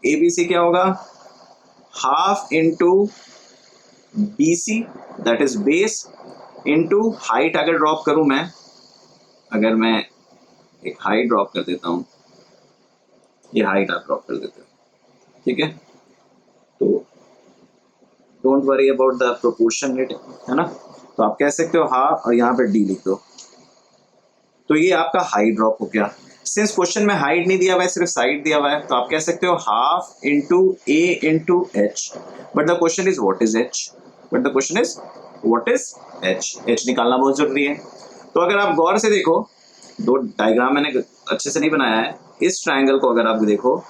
ABC क्या होगा, half into BC that is base into height. अगर ड्रॉप करूं मैं, अगर मैं एक हाइट ड्रॉप कर देता हूं, ये हाइट आप ड्रॉप कर देते हो, ठीक है। तो don't worry about the proportion rate, है ना। तो आप कह सकते हो हाफ और यहाँ पे डी लिख दो, तो ये आपका हाइट ड्रॉप हो गया। सिंस क्वेश्चन में हाइट नहीं दिया हुआ है, सिर्फ साइड दिया हुआ है, तो आप कह सकते हो half into A into H. But the question is what is H, but the question is what is H. H निकालना बहुत जरूरी है। तो अगर आप गौर से देखो, दो डायग्राम मैंने अच्छे से नहीं बनाया है। इस ट्रायंगल को अगर आप देखो,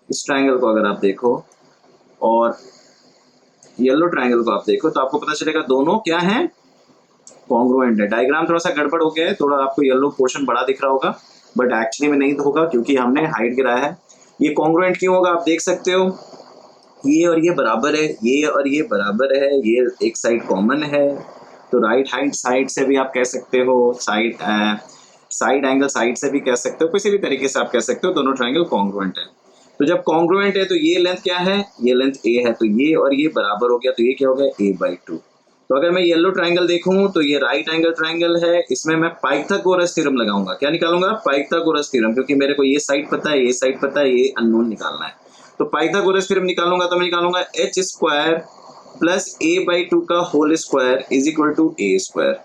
इस ट्रायंगल को अगर आप देखो और येलो ट्रायंगल को आप देखो, तो आपको पता चलेगा दोनों क्या हैं, कॉन्ग्रुएंट है। डायग्राम थोड़ा सा गड़बड़ हो गया है, थोड़ा आपको येलो पोर्शन बड़ा दिख रहा होगा, बट एक्चुअली में नहीं होगा क्योंकि हमने हाइट गिराया है। ये कॉन्ग्रुएंट क्यों होगा, आप देख सकते हो ये और ये बराबर है, ये और ये बराबर है, ये एक साइड कॉमन है। तो राइट हैंड साइड से भी आप कह सकते हो, साइड एंगल साइड से भी कह सकते हो, किसी भी तरीके से आप कह सकते हो दोनों ट्रायंगल कॉन्ग्रुएंट है। तो जब कॉन्ग्रुएंट है तो ये लेंथ क्या है, ये लेंथ ए है, तो ये और ये बराबर हो गया, तो ये क्या हो गया, a/2। तो अगर मैं येलो ट्रायंगल देखूं तो ये राइट एंगल ट्रायंगल है, इसमें मैं पाइथागोरस थ्योरम लगाऊंगा। क्या निकालूंगा, पाइथागोरस थ्योरम, क्योंकि मेरे को ये साइड पता है, ये साइड पता है, ये अननोन निकालना है। तो पाइथागोरस थ्योरम निकालूंगा तो मैं निकालूंगा h स्क्वायर प्लस a/2 का whole square is equal to a square.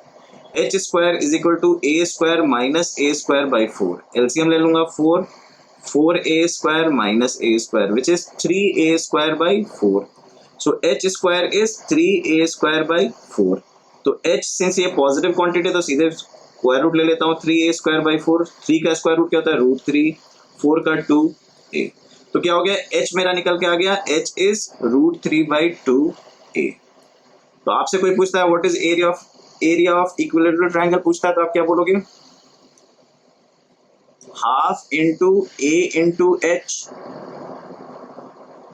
h square is equal to a square minus a square by 4। LCM ले लूंगा 4a square minus a square which is 3a square by 4. So h square is 3a square by 4. तो h since ये positive quantity है तो सीधे square root ले लेता हूँ, 3a square by 4। 3 का स्क्वायर रूट क्या होता है, √3, 4 का 2a। तो क्या हो गया, h मेरा निकल के आ गया, h is √3/2a। तो आपसे कोई पूछता है what is area of equilateral triangle पूछता है, तो आप क्या बोलोगे, हाफ इंटू ए इंटू एच।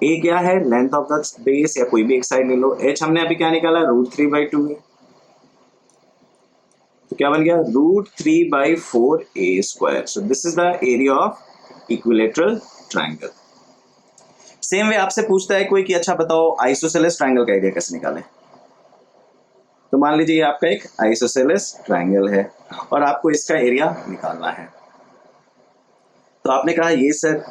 ए क्या है, लेंथ ऑफ द बेस, या कोई भी एक साइड ले लो। एच हमने अभी क्या निकाला, √3/2 है, तो क्या बन गया, √3/4a square. So this is the area of equilateral triangle. Same way आपसे पूछता है कोई कि अच्छा बताओ आइसोसेलेस ट्रायंगल का एरिया कैसे निकालें। तो मान लीजिए ये आपका एक आइसोसेलेस ट्रायंगल है और आपको इसका एरिया निकालना है। तो आपने कहा ये सर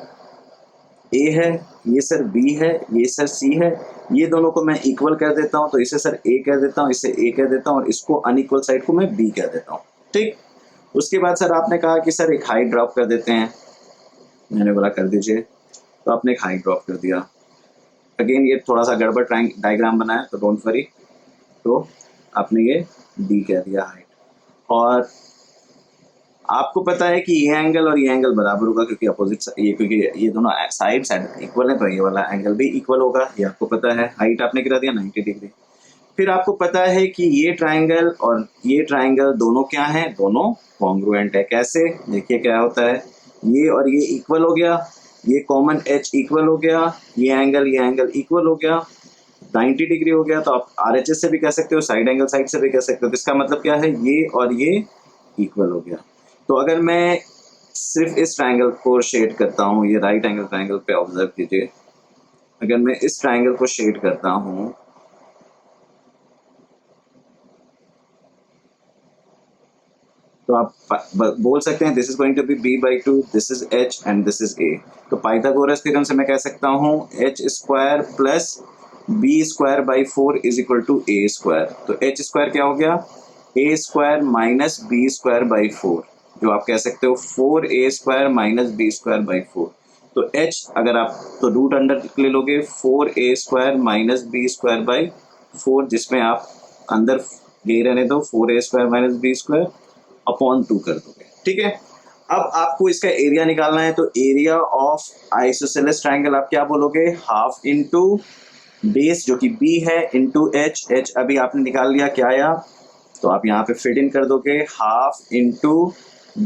ए है, ये सर बी है, ये सर सी है, ये दोनों को मैं इक्वल कर देता हूं, तो इसे सर ए कह देता हूं, इसे ए कह देता हूं, और इसको अनइक्वल साइड को मैं बी कह देता हूं, ठीक। उसके बाद सर आपने कहा कि सर एक हाइट ड्रॉप कर देते हैं, मैंने बोला कर दीजिए, तो आपने एक हाइट ड्रॉप कर दिया। अगेन ये थोड़ा सा गड़बड़ डायग्राम बना है, तो डोंट वरी, तो आपने ये डी कह दिया हाइट। और आपको पता है कि ये एंगल बराबर होगा क्योंकि अपोजिट ये, क्योंकि ये दोनों साइड इक्वल है, तो ये वाला एंगल भी इक्वल होगा, ये आपको पता है। हाइट आपने गिरा दिया 90 डिग्री। फिर आपको पता है कि ये ट्राइंगल और ये ट्राइंगल दोनों क्या हैं, दोनों कॉन्ग्रुएंट है। कैसे, देखिए क्या होता है, ये और ये इक्वल हो गया, ये कॉमन एच इक्वल हो गया, ये एंगल इक्वल हो गया, 90 डिग्री हो गया। तो आप आरएचएस से भी कह सकते हो, साइड एंगल साइड से भी कह सकते हो। तो इसका मतलब क्या है, ये और ये इक्वल हो गया। तो अगर मैं सिर्फ इस ट्राइंगल को शेड करता हूँ, ये राइट एंगल ट्राइंगल पे ऑब्जर्व कीजिए, अगर मैं इस ट्राइंगल को शेड करता हूँ तो आप बोल सकते हैं this is going to be b/2, this is h and this is a। तो पाइथागोरस थ्योरम से मैं कह सकता हूँ h square plus b square by 4 is equal to a square. तो h स्क्वायर क्या हो गया, a square minus b square by 4, जो आप कह सकते हो 4a square minus b square by 4। तो h अगर आप तो रूट अंडर ले लोगे 4a square minus b square by 4, जिसमें आप अंदर ये रहने दो 4a square minus b square upon 2 कर दोगे। ठीक है, अब आपको इसका एरिया निकालना है, तो एरिया ऑफ आइसोसेलेस ट्राइंगल आप क्या बोलोगे, हाफ इंटू बेस जो कि b है इंटू h अभी आपने निकाल लिया, क्या आया, तो आप यहाँ पे फिट इन कर दोगे, half into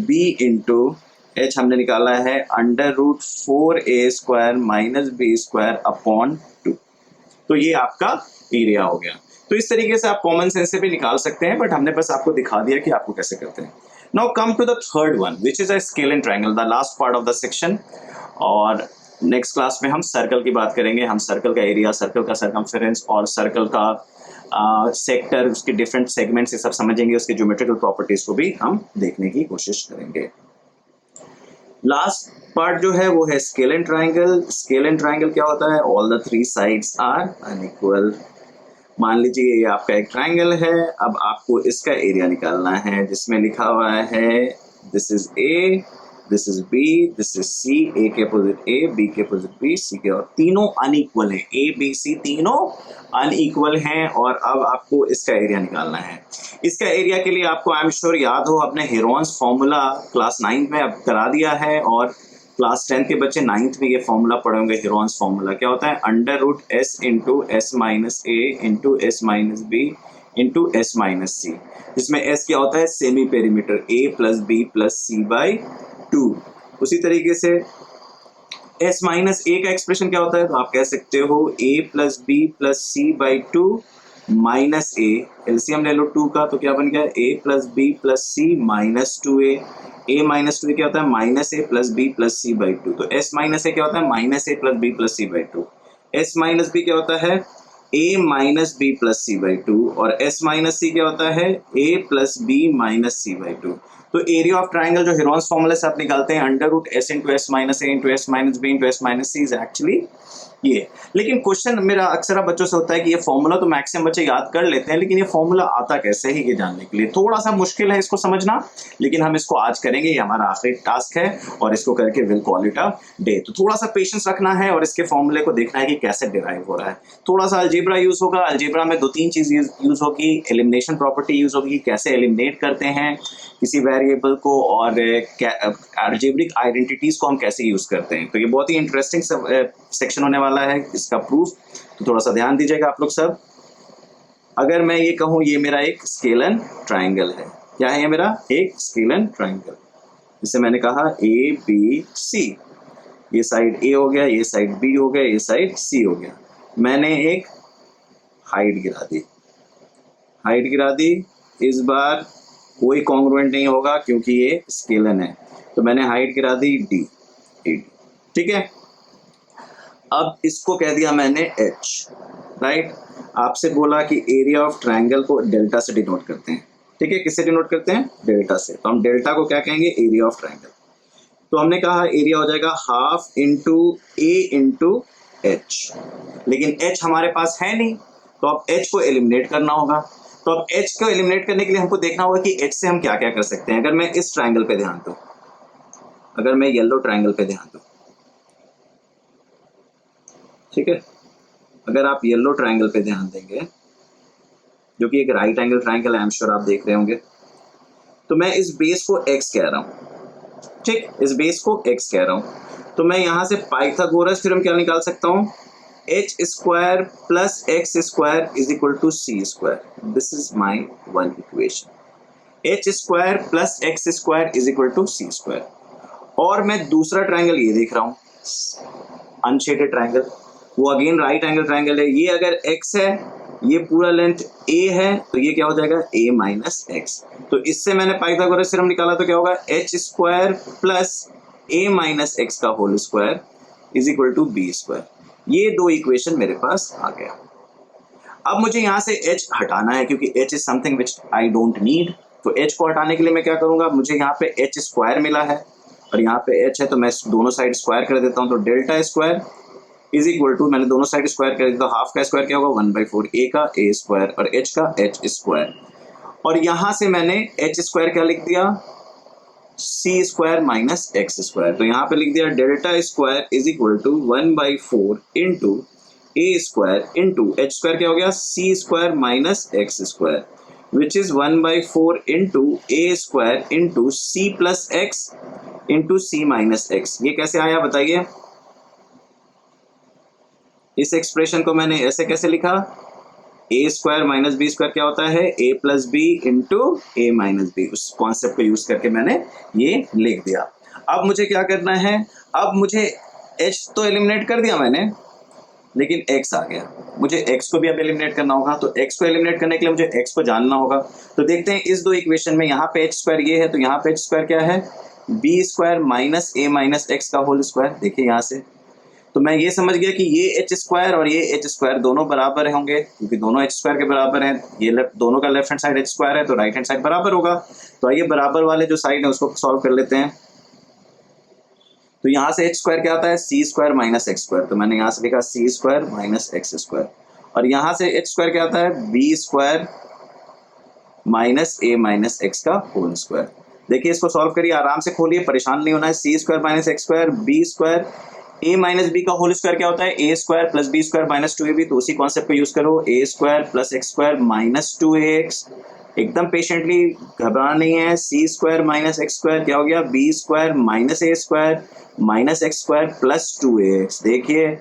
b into h हमने निकाला है under root 4a square minus b square upon 2। तो ये आपका एरिया हो गया। तो इस तरीके से आप कॉमन सेंस से भी निकाल सकते हैं, बट हमने बस आपको दिखा दिया कि आपको कैसे करते हैं। Now come to the third one which is a scalene triangle, the last part of the section. और नेक्स्ट क्लास में हम सर्कल की बात करेंगे, हम सर्कल का एरिया, सर्कल का सर्कमफेरेंस और सर्कल का सेक्टर, उसके डिफरेंट सेगमेंट्स ये सब समझेंगे, उसके ज्योमेट्रिकल प्रॉपर्टीज को भी हम देखने की कोशिश करेंगे। लास्ट पार्ट जो है वो है scalene triangle. Scalene triangle क्या होता है, all the 3 sides are unequal. मान लीजिए ये आपका एक ट्राइंगल है, अब आपको इसका एरिया निकालना है, जिसमें लिखा हुआ है this is A, this is B, this is C, A के अपोजिट ए, बी के अपोजिट बी, सी के, और तीनों अनइक्वल हैं, ए बी सी तीनों अनइक्वल हैं। और अब आपको इसका एरिया निकालना है। इसका एरिया के लिए आपको आई एम श्योर याद हो, अपने हेरोन्स फॉर्मूला क्लास 9 में अब करा दिया है, और क्लास 10 के बच्चे 9th में ये फॉर्मूला पढ़े होंगे। हेरोन्स फॉर्मूला क्या होता है, under root S into S minus A into S minus B into S minus C, जिसमें एस क्या होता है, semi perimeter, A plus B plus C by 2। उसी तरीके से एस माइनस ए का एक्सप्रेशन क्या होता है, तो आप कह सकते हो A plus B plus C by 2 minus A, LCM ले लो 2 का, तो क्या बन गया, A plus B plus C minus 2a। A minus 2 क्या होता है, minus A plus B plus C by 2। तो एस माइनस ए क्या होता है, minus A plus B plus C by 2। S minus B क्या होता है, A minus B plus C by 2। और एस माइनस सी क्या होता है, A plus B minus C by 2। तो एरिया ऑफ ट्राइंगल जो हेरोन्स फॉर्मूले से आप निकालते हैं, under root S into S minus A into S minus B into S minus C, is actually ये। लेकिन क्वेश्चन मेरा अक्सर बच्चों से होता है कि ये फॉर्मूला तो मैक्सिमम बच्चे याद कर लेते हैं, लेकिन ये फॉर्मूला आता कैसे है, ये जानने के लिए थोड़ा सा मुश्किल है इसको समझना, लेकिन हम इसको आज करेंगे, ये हमारा आखिरी टास्क है, और इसको करके will call it a day. तो थोड़ा सा पेशेंस रखना है और इसके फॉर्मूले को देखना है कि कैसे डिराइव हो रहा है। थोड़ा सा अलजेब्रा यूज होगा, अलजेब्रा में 2-3 चीज यूज होगी, एलिमिनेशन प्रॉपर्टी यूज होगी, कैसे एलिमिनेट करते हैं किसी वेरिएबल को, और अलजेब्रिक आइडेंटिटीज को हम कैसे यूज करते हैं। तो ये बहुत ही इंटरेस्टिंग सेक्शन होने वाला है, इसका प्रूफ, तो थोड़ा सा ध्यान दीजिएगा आप लोग सब। अगर मैं ये कहूं ये मेरा एक स्केल एंड ट्राइंगल है, क्या है ये मेरा एक स्केल एंड ट्राइंगल, जिसे मैंने कहा ए बी सी, ये साइड ए हो गया, ये साइड बी हो गया, ये साइड सी हो गया। मैंने एक हाइट गिरा दी, हाइट गिरा दी, इस बार कोई कॉन्ग्रुएंट नहीं होगा क्योंकि ये स्केलन है, तो मैंने हाइट गिरा दी डी, ठीक है। अब इसको कह दिया मैंने h, राइट। आपसे बोला कि एरिया ऑफ ट्राइंगल को डेल्टा से डिनोट करते हैं, ठीक है, किससे डिनोट करते हैं, डेल्टा से। तो हम डेल्टा को क्या कहेंगे, एरिया ऑफ ट्राइंगल। तो हमने कहा एरिया हो जाएगा हाफ इंटू ए इंटू एच, लेकिन h हमारे पास है नहीं, तो अब h को एलिमिनेट करना होगा। तो अब h को एलिमिनेट करने के लिए हमको देखना होगा कि h से हम क्या क्या कर सकते हैं। अगर मैं इस ट्राइंगल पे ध्यान दूं, अगर मैं येलो ट्राइंगल पे ध्यान दूं, ठीक है, अगर आप येलो ट्राइंगल पे ध्यान देंगे, जो कि एक राइट एंगल ट्राइंगल है, आई एम श्योर आप देख रहे होंगे, तो मैं इस बेस को x कह रहा हूँ, ठीक, इस बेस को x कह रहा हूँ। तो मैं यहाँ से पाइथागोरस थ्योरम क्या निकाल सकता हूँ, h square plus x square is equal to c square. This is my one equation, h square plus x square is equal to c square. और मैं दूसरा ट्रायंगल ये देख रहा हूँ, अनशेडेड ट्रायंगल, वो अगेन राइट एंगल ट्रायंगल है। ये अगर x है, ये पूरा लेंथ a है, तो ये क्या हो जाएगा a माइनस एक्स। तो इससे मैंने पाइथागोरस थ्योरम निकाला, तो क्या होगा h square plus a minus X का whole square is equal to b square. ये दो इक्वेशन मेरे पास आ गया। अब मुझे यहाँ से h हटाना है, क्योंकि h is something which I don't need. तो h को हटाने के लिए मैं क्या करूंगा, मुझे यहाँ पे h स्क्वायर मिला है और यहाँ पे h है, तो मैं दोनों साइड स्क्वायर कर देता हूँ। तो delta square is equal to, मैंने दोनों साइड स्क्वायर कर दिया, तो हाफ का स्क्वायर क्या होगा 1/4, a का a स्क्वायर और h का h स्क्वायर। और यहाँ से मैंने h स्क्वायर क्या लिख दिया, c square minus X square. तो यहाँ पे लिख दिया delta square is equal to 1/4 into a square into h square क्या हो गया c square minus X square, which is 1/4 into a square into c plus X into c minus X. ये कैसे आया बताइए, इस एक्सप्रेशन को मैंने ऐसे कैसे लिखा, a square minus B square क्या होता है a plus B into A minus B. उस कॉन्सेप्ट को यूज करके मैंने ये लिख दिया। अब मुझे क्या करना है, अब मुझे h तो एलिमिनेट कर दिया मैंने, लेकिन x आ गया, मुझे x को भी अब एलिमिनेट करना होगा। तो x को एलिमिनेट करने के लिए मुझे x को जानना होगा। तो देखते हैं इस दो इक्वेशन में, यहाँ पे h स्क्वायर ये है, तो यहाँ पे h स्क्वायर क्या है b square minus a minus X का होल स्क्वायर। देखिए यहाँ से तो मैं ये समझ गया कि ये h स्क्वायर और ये h स्क्वायर दोनों बराबर होंगे, क्योंकि दोनों h स्क्वायर के बराबर हैं। ये दोनों का left hand side h square है, तो राइट हैंड साइड बराबर होगा। तो आइए बराबर वाले जो साइड है उसको सॉल्व कर लेते हैं। तो यहाँ से h स्क्वायर क्या आता है c square minus X square, तो मैंने यहाँ से लिखा c square minus X square. और यहाँ से h स्क्वायर क्या आता है b square minus a minus X का होल स्क्वायर। देखिए इसको सॉल्व करिए, आराम से खोलिए, परेशान नहीं होना है। c square minus X square, b square, a minus B का होल स्क्वायर क्या होता है a square plus B square minus 2ab। तो उसी कॉन्सेप्ट को यूज करो, a square plus X square minus 2ax। एकदम पेशेंटली, घबराना नहीं है। c square minus X square क्या हो गया b square minus a square minus X square plus 2ax। देखिए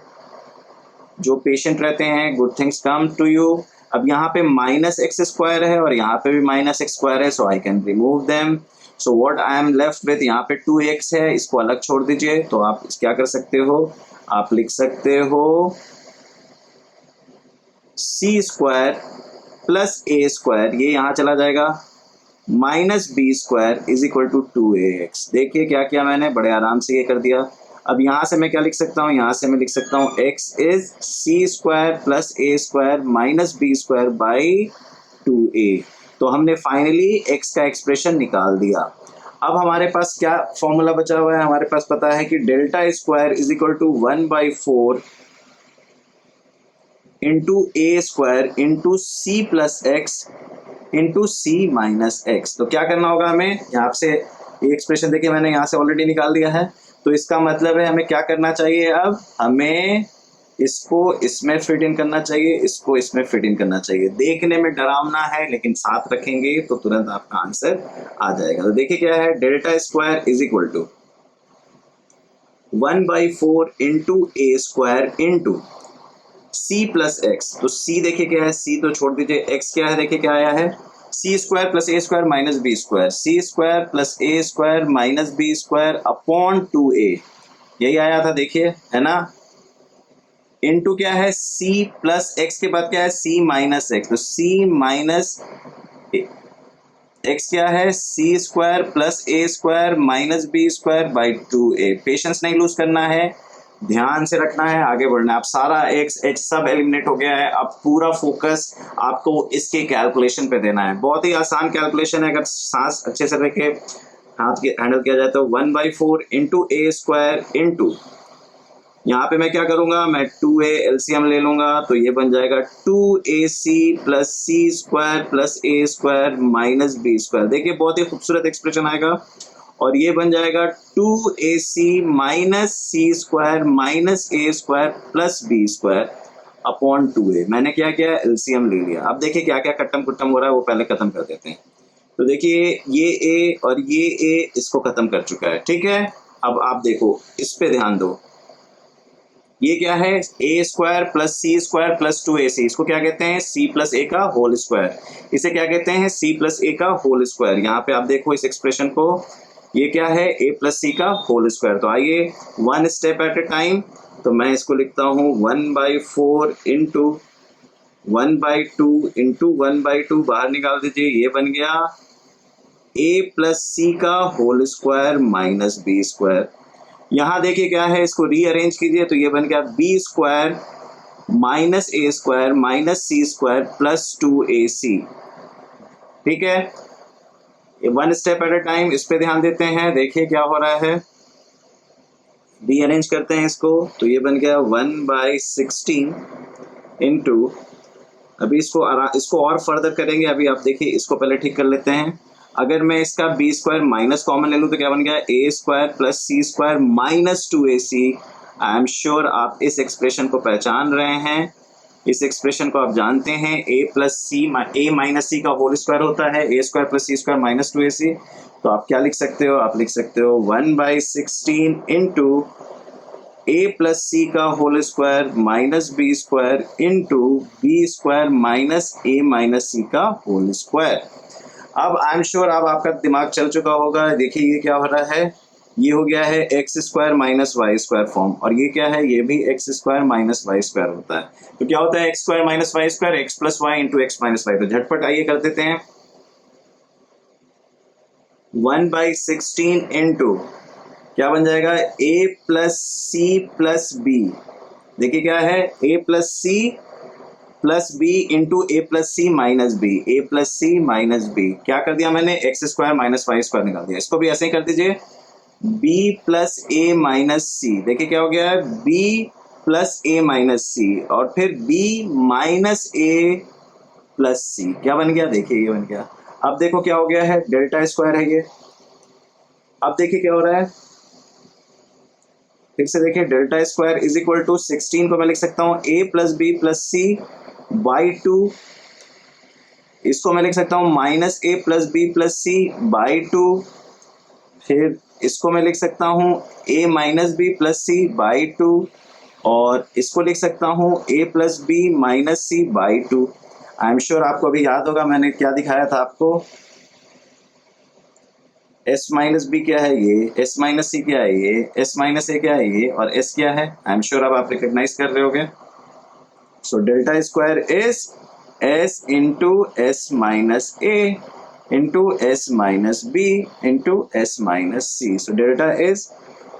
जो पेशेंट रहते हैं, good things come to you. अब यहाँ पे माइनस एक्स स्क्वायर है और यहाँ पे भी माइनस एक्स स्क्वायर है, so I can remove them. So what I am left with, यहाँ पे 2x है, इसको अलग छोड़ दीजिए। तो आप क्या कर सकते हो, आप लिख सकते हो c square plus a square, ये यहाँ चला जाएगा, minus b square is equal to 2ax। देखिए क्या किया मैंने, बड़े आराम से ये कर दिया। अब यहाँ से मैं क्या लिख सकता हूँ, यहाँ से मैं लिख सकता हूँ x is c square plus a square minus b square by 2a। तो हमने फाइनली x का एक्सप्रेशन निकाल दिया। अब हमारे पास क्या फॉर्मूला बचा हुआ है, हमारे पास पता है कि delta square is equal to 1/4 into a square into c plus X into c minus X. तो क्या करना होगा हमें, यहाँ से ये एक्सप्रेशन देखिए मैंने यहाँ से ऑलरेडी निकाल दिया है। तो इसका मतलब है हमें क्या करना चाहिए, अब हमें इसको इसमें फिट इन करना चाहिए, इसको इसमें फिट इन करना चाहिए। देखने में डरावना है, लेकिन साथ रखेंगे तो तुरंत आपका आंसर आ जाएगा। तो देखिए क्या है, delta square is equal to 1/4 into a square into c plus X. तो c देखिए क्या है, c तो छोड़ दीजिए, x क्या है देखिए क्या आया है, c square plus a square minus b square, c square plus a square minus b square upon 2a, यही आया था देखिए, है ना। इनटू क्या है, c प्लस एक्स के बाद क्या है c माइनस एक्स। तो c माइनस एक्स क्या है, c square plus a square minus b square by 2a। Patience नहीं लूज करना है, ध्यान से रखना है, आगे बढ़ना है। अब सारा x h सब एलिमिनेट हो गया है, अब पूरा फोकस आपको इसके कैलकुलेशन पे देना है। बहुत ही आसान कैलकुलेशन है, अगर सांस अच्छे से रख के हाथ के हैंडल किया जाए तो 1/4 इंटू a स्क्वायर इंटू, यहाँ पे मैं क्या करूंगा, मैं 2a एलसीएम ले लूंगा, तो ये बन जाएगा 2ac plus c square plus a square minus b square. देखिए बहुत ही खूबसूरत एक्सप्रेशन आएगा, और ये बन जाएगा 2ac minus c square minus a square plus b square upon 2a। मैंने क्या किया, एलसीएम ले लिया। अब देखिए क्या क्या कट्टम कुट्टम हो रहा है, वो पहले खत्म कर देते हैं। तो देखिए ये ए और ये ए इसको खत्म कर चुका है, ठीक है। अब आप देखो इस पे ध्यान दो, ये क्या है, ए square plus C square plus 2ac, इसको क्या कहते हैं, सी प्लस ए का होल स्क्वायर। इसे क्या कहते हैं, सी प्लस ए का होल स्क्वायर। यहाँ पे आप देखो इस एक्सप्रेशन को, ये क्या है, ए प्लस सी का होल स्क्वायर। तो आइए one step at a time, तो मैं इसको लिखता हूँ 1/4 इंटू 1/2 इंटू 1/2, बाहर निकाल दीजिए, ये बन गया ए प्लस सी का whole square minus B square. यहाँ देखिए क्या है, इसको रीअरेंज कीजिए तो ये बन गया बी स्क्वायर माइनस ए स्क्वायर माइनस सी स्क्वायर प्लस 2ac, ठीक है। One step at a time, इस पे ध्यान देते हैं, देखिए क्या हो रहा है, रीअरेंज करते हैं इसको, तो ये बन गया 1/16 इंटू, अभी इसको और फर्दर करेंगे, अभी आप देखिए इसको पहले ठीक कर लेते हैं। अगर मैं इसका बी स्क्वायर माइनस कॉमन ले लूँ तो क्या बन गया, A square plus C square minus 2ac। I am sure आप इस एक्सप्रेशन को पहचान रहे हैं, इस एक्सप्रेशन को आप जानते हैं, ए प्लस सी ए माइनस सी का होल स्क्वायर होता है ए square plus C square minus 2ac। तो आप क्या लिख सकते हो, आप लिख सकते हो 1/16 इंटू ए प्लस सी का whole square minus B square into B square minus A minus C का होल स्क्वायर। अब आई एम श्योर अब आपका दिमाग चल चुका होगा, देखिए ये क्या हो रहा है, ये हो गया है X square minus Y square form, और ये क्या है, ये भी X square minus Y square होता है। तो क्या होता है X square minus Y square, X plus Y into X minus Y. तो झटपट आइए कर देते हैं, 1/16 इंटू क्या बन जाएगा, A plus C plus B, देखिए क्या है, A plus C plus B into A plus C minus B, A plus C minus B, क्या कर दिया मैंने, X square minus Y square निकाल दिया। इसको भी ऐसे ही कर दीजिए, B plus A minus C, देखिए क्या हो गया है, B plus A minus C, और फिर B minus A plus C, क्या बन गया, देखिए ये बन गया। अब देखो क्या हो गया है, डेल्टा स्क्वायर है ये। अब देखिए क्या हो रहा है, फिर से देखिए, delta square is equal to 16 को मैं लिख सकता हूँ A plus B plus C by 2, इसको मैं लिख सकता हूँ minus A plus B plus C by 2, फिर इसको मैं लिख सकता हूँ A minus B plus C by 2, और इसको लिख सकता हूँ A plus B minus C by 2। I am sure आपको अभी याद होगा मैंने क्या दिखाया था आपको, एस माइनस बी क्या है ये, एस माइनस सी क्या है ये, एस माइनस ए क्या है ये, और एस क्या है। आई एम श्योर अब आप रिकॉग्नाइज कर रहे होगे। So delta square is S into S minus A into S minus B into S minus C. So delta is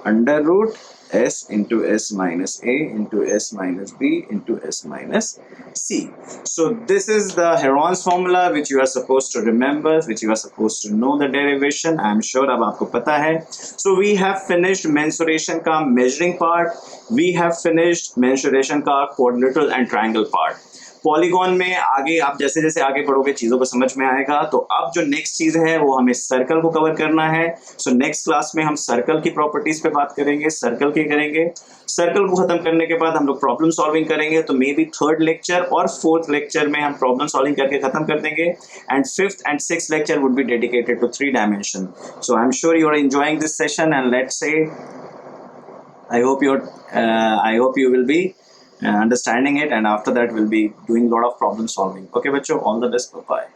under root s into s minus a into s minus b into s minus c. So this is the Heron's formula which you are supposed to remember, which you are supposed to know the derivation. I am sure अब आपको पता है। So we have finished mensuration का measuring part. We have finished mensuration का quadrilateral and triangle part. Polygon में आगे आप जैसे जैसे आगे बढ़ोगे चीज़ों को समझ में आएगा। तो अब जो नेक्स्ट चीज़ है वो हमें सर्कल को कवर करना है। सो नेक्स्ट क्लास में हम सर्कल की प्रॉपर्टीज पे बात करेंगे, सर्कल की करेंगे। सर्कल को खत्म करने के बाद हम लोग प्रॉब्लम सॉल्विंग करेंगे। तो मे बी थर्ड लेक्चर और फोर्थ लेक्चर में हम प्रॉब्लम सॉल्विंग करके खत्म कर देंगे, and fifth and sixth lecture would be dedicated to 3 dimension. So I am sure you are enjoying this session, and let's say I hope you will be understanding it, and after that we'll be doing a lot of problem solving. Okay bachcho, all the best, bye bye.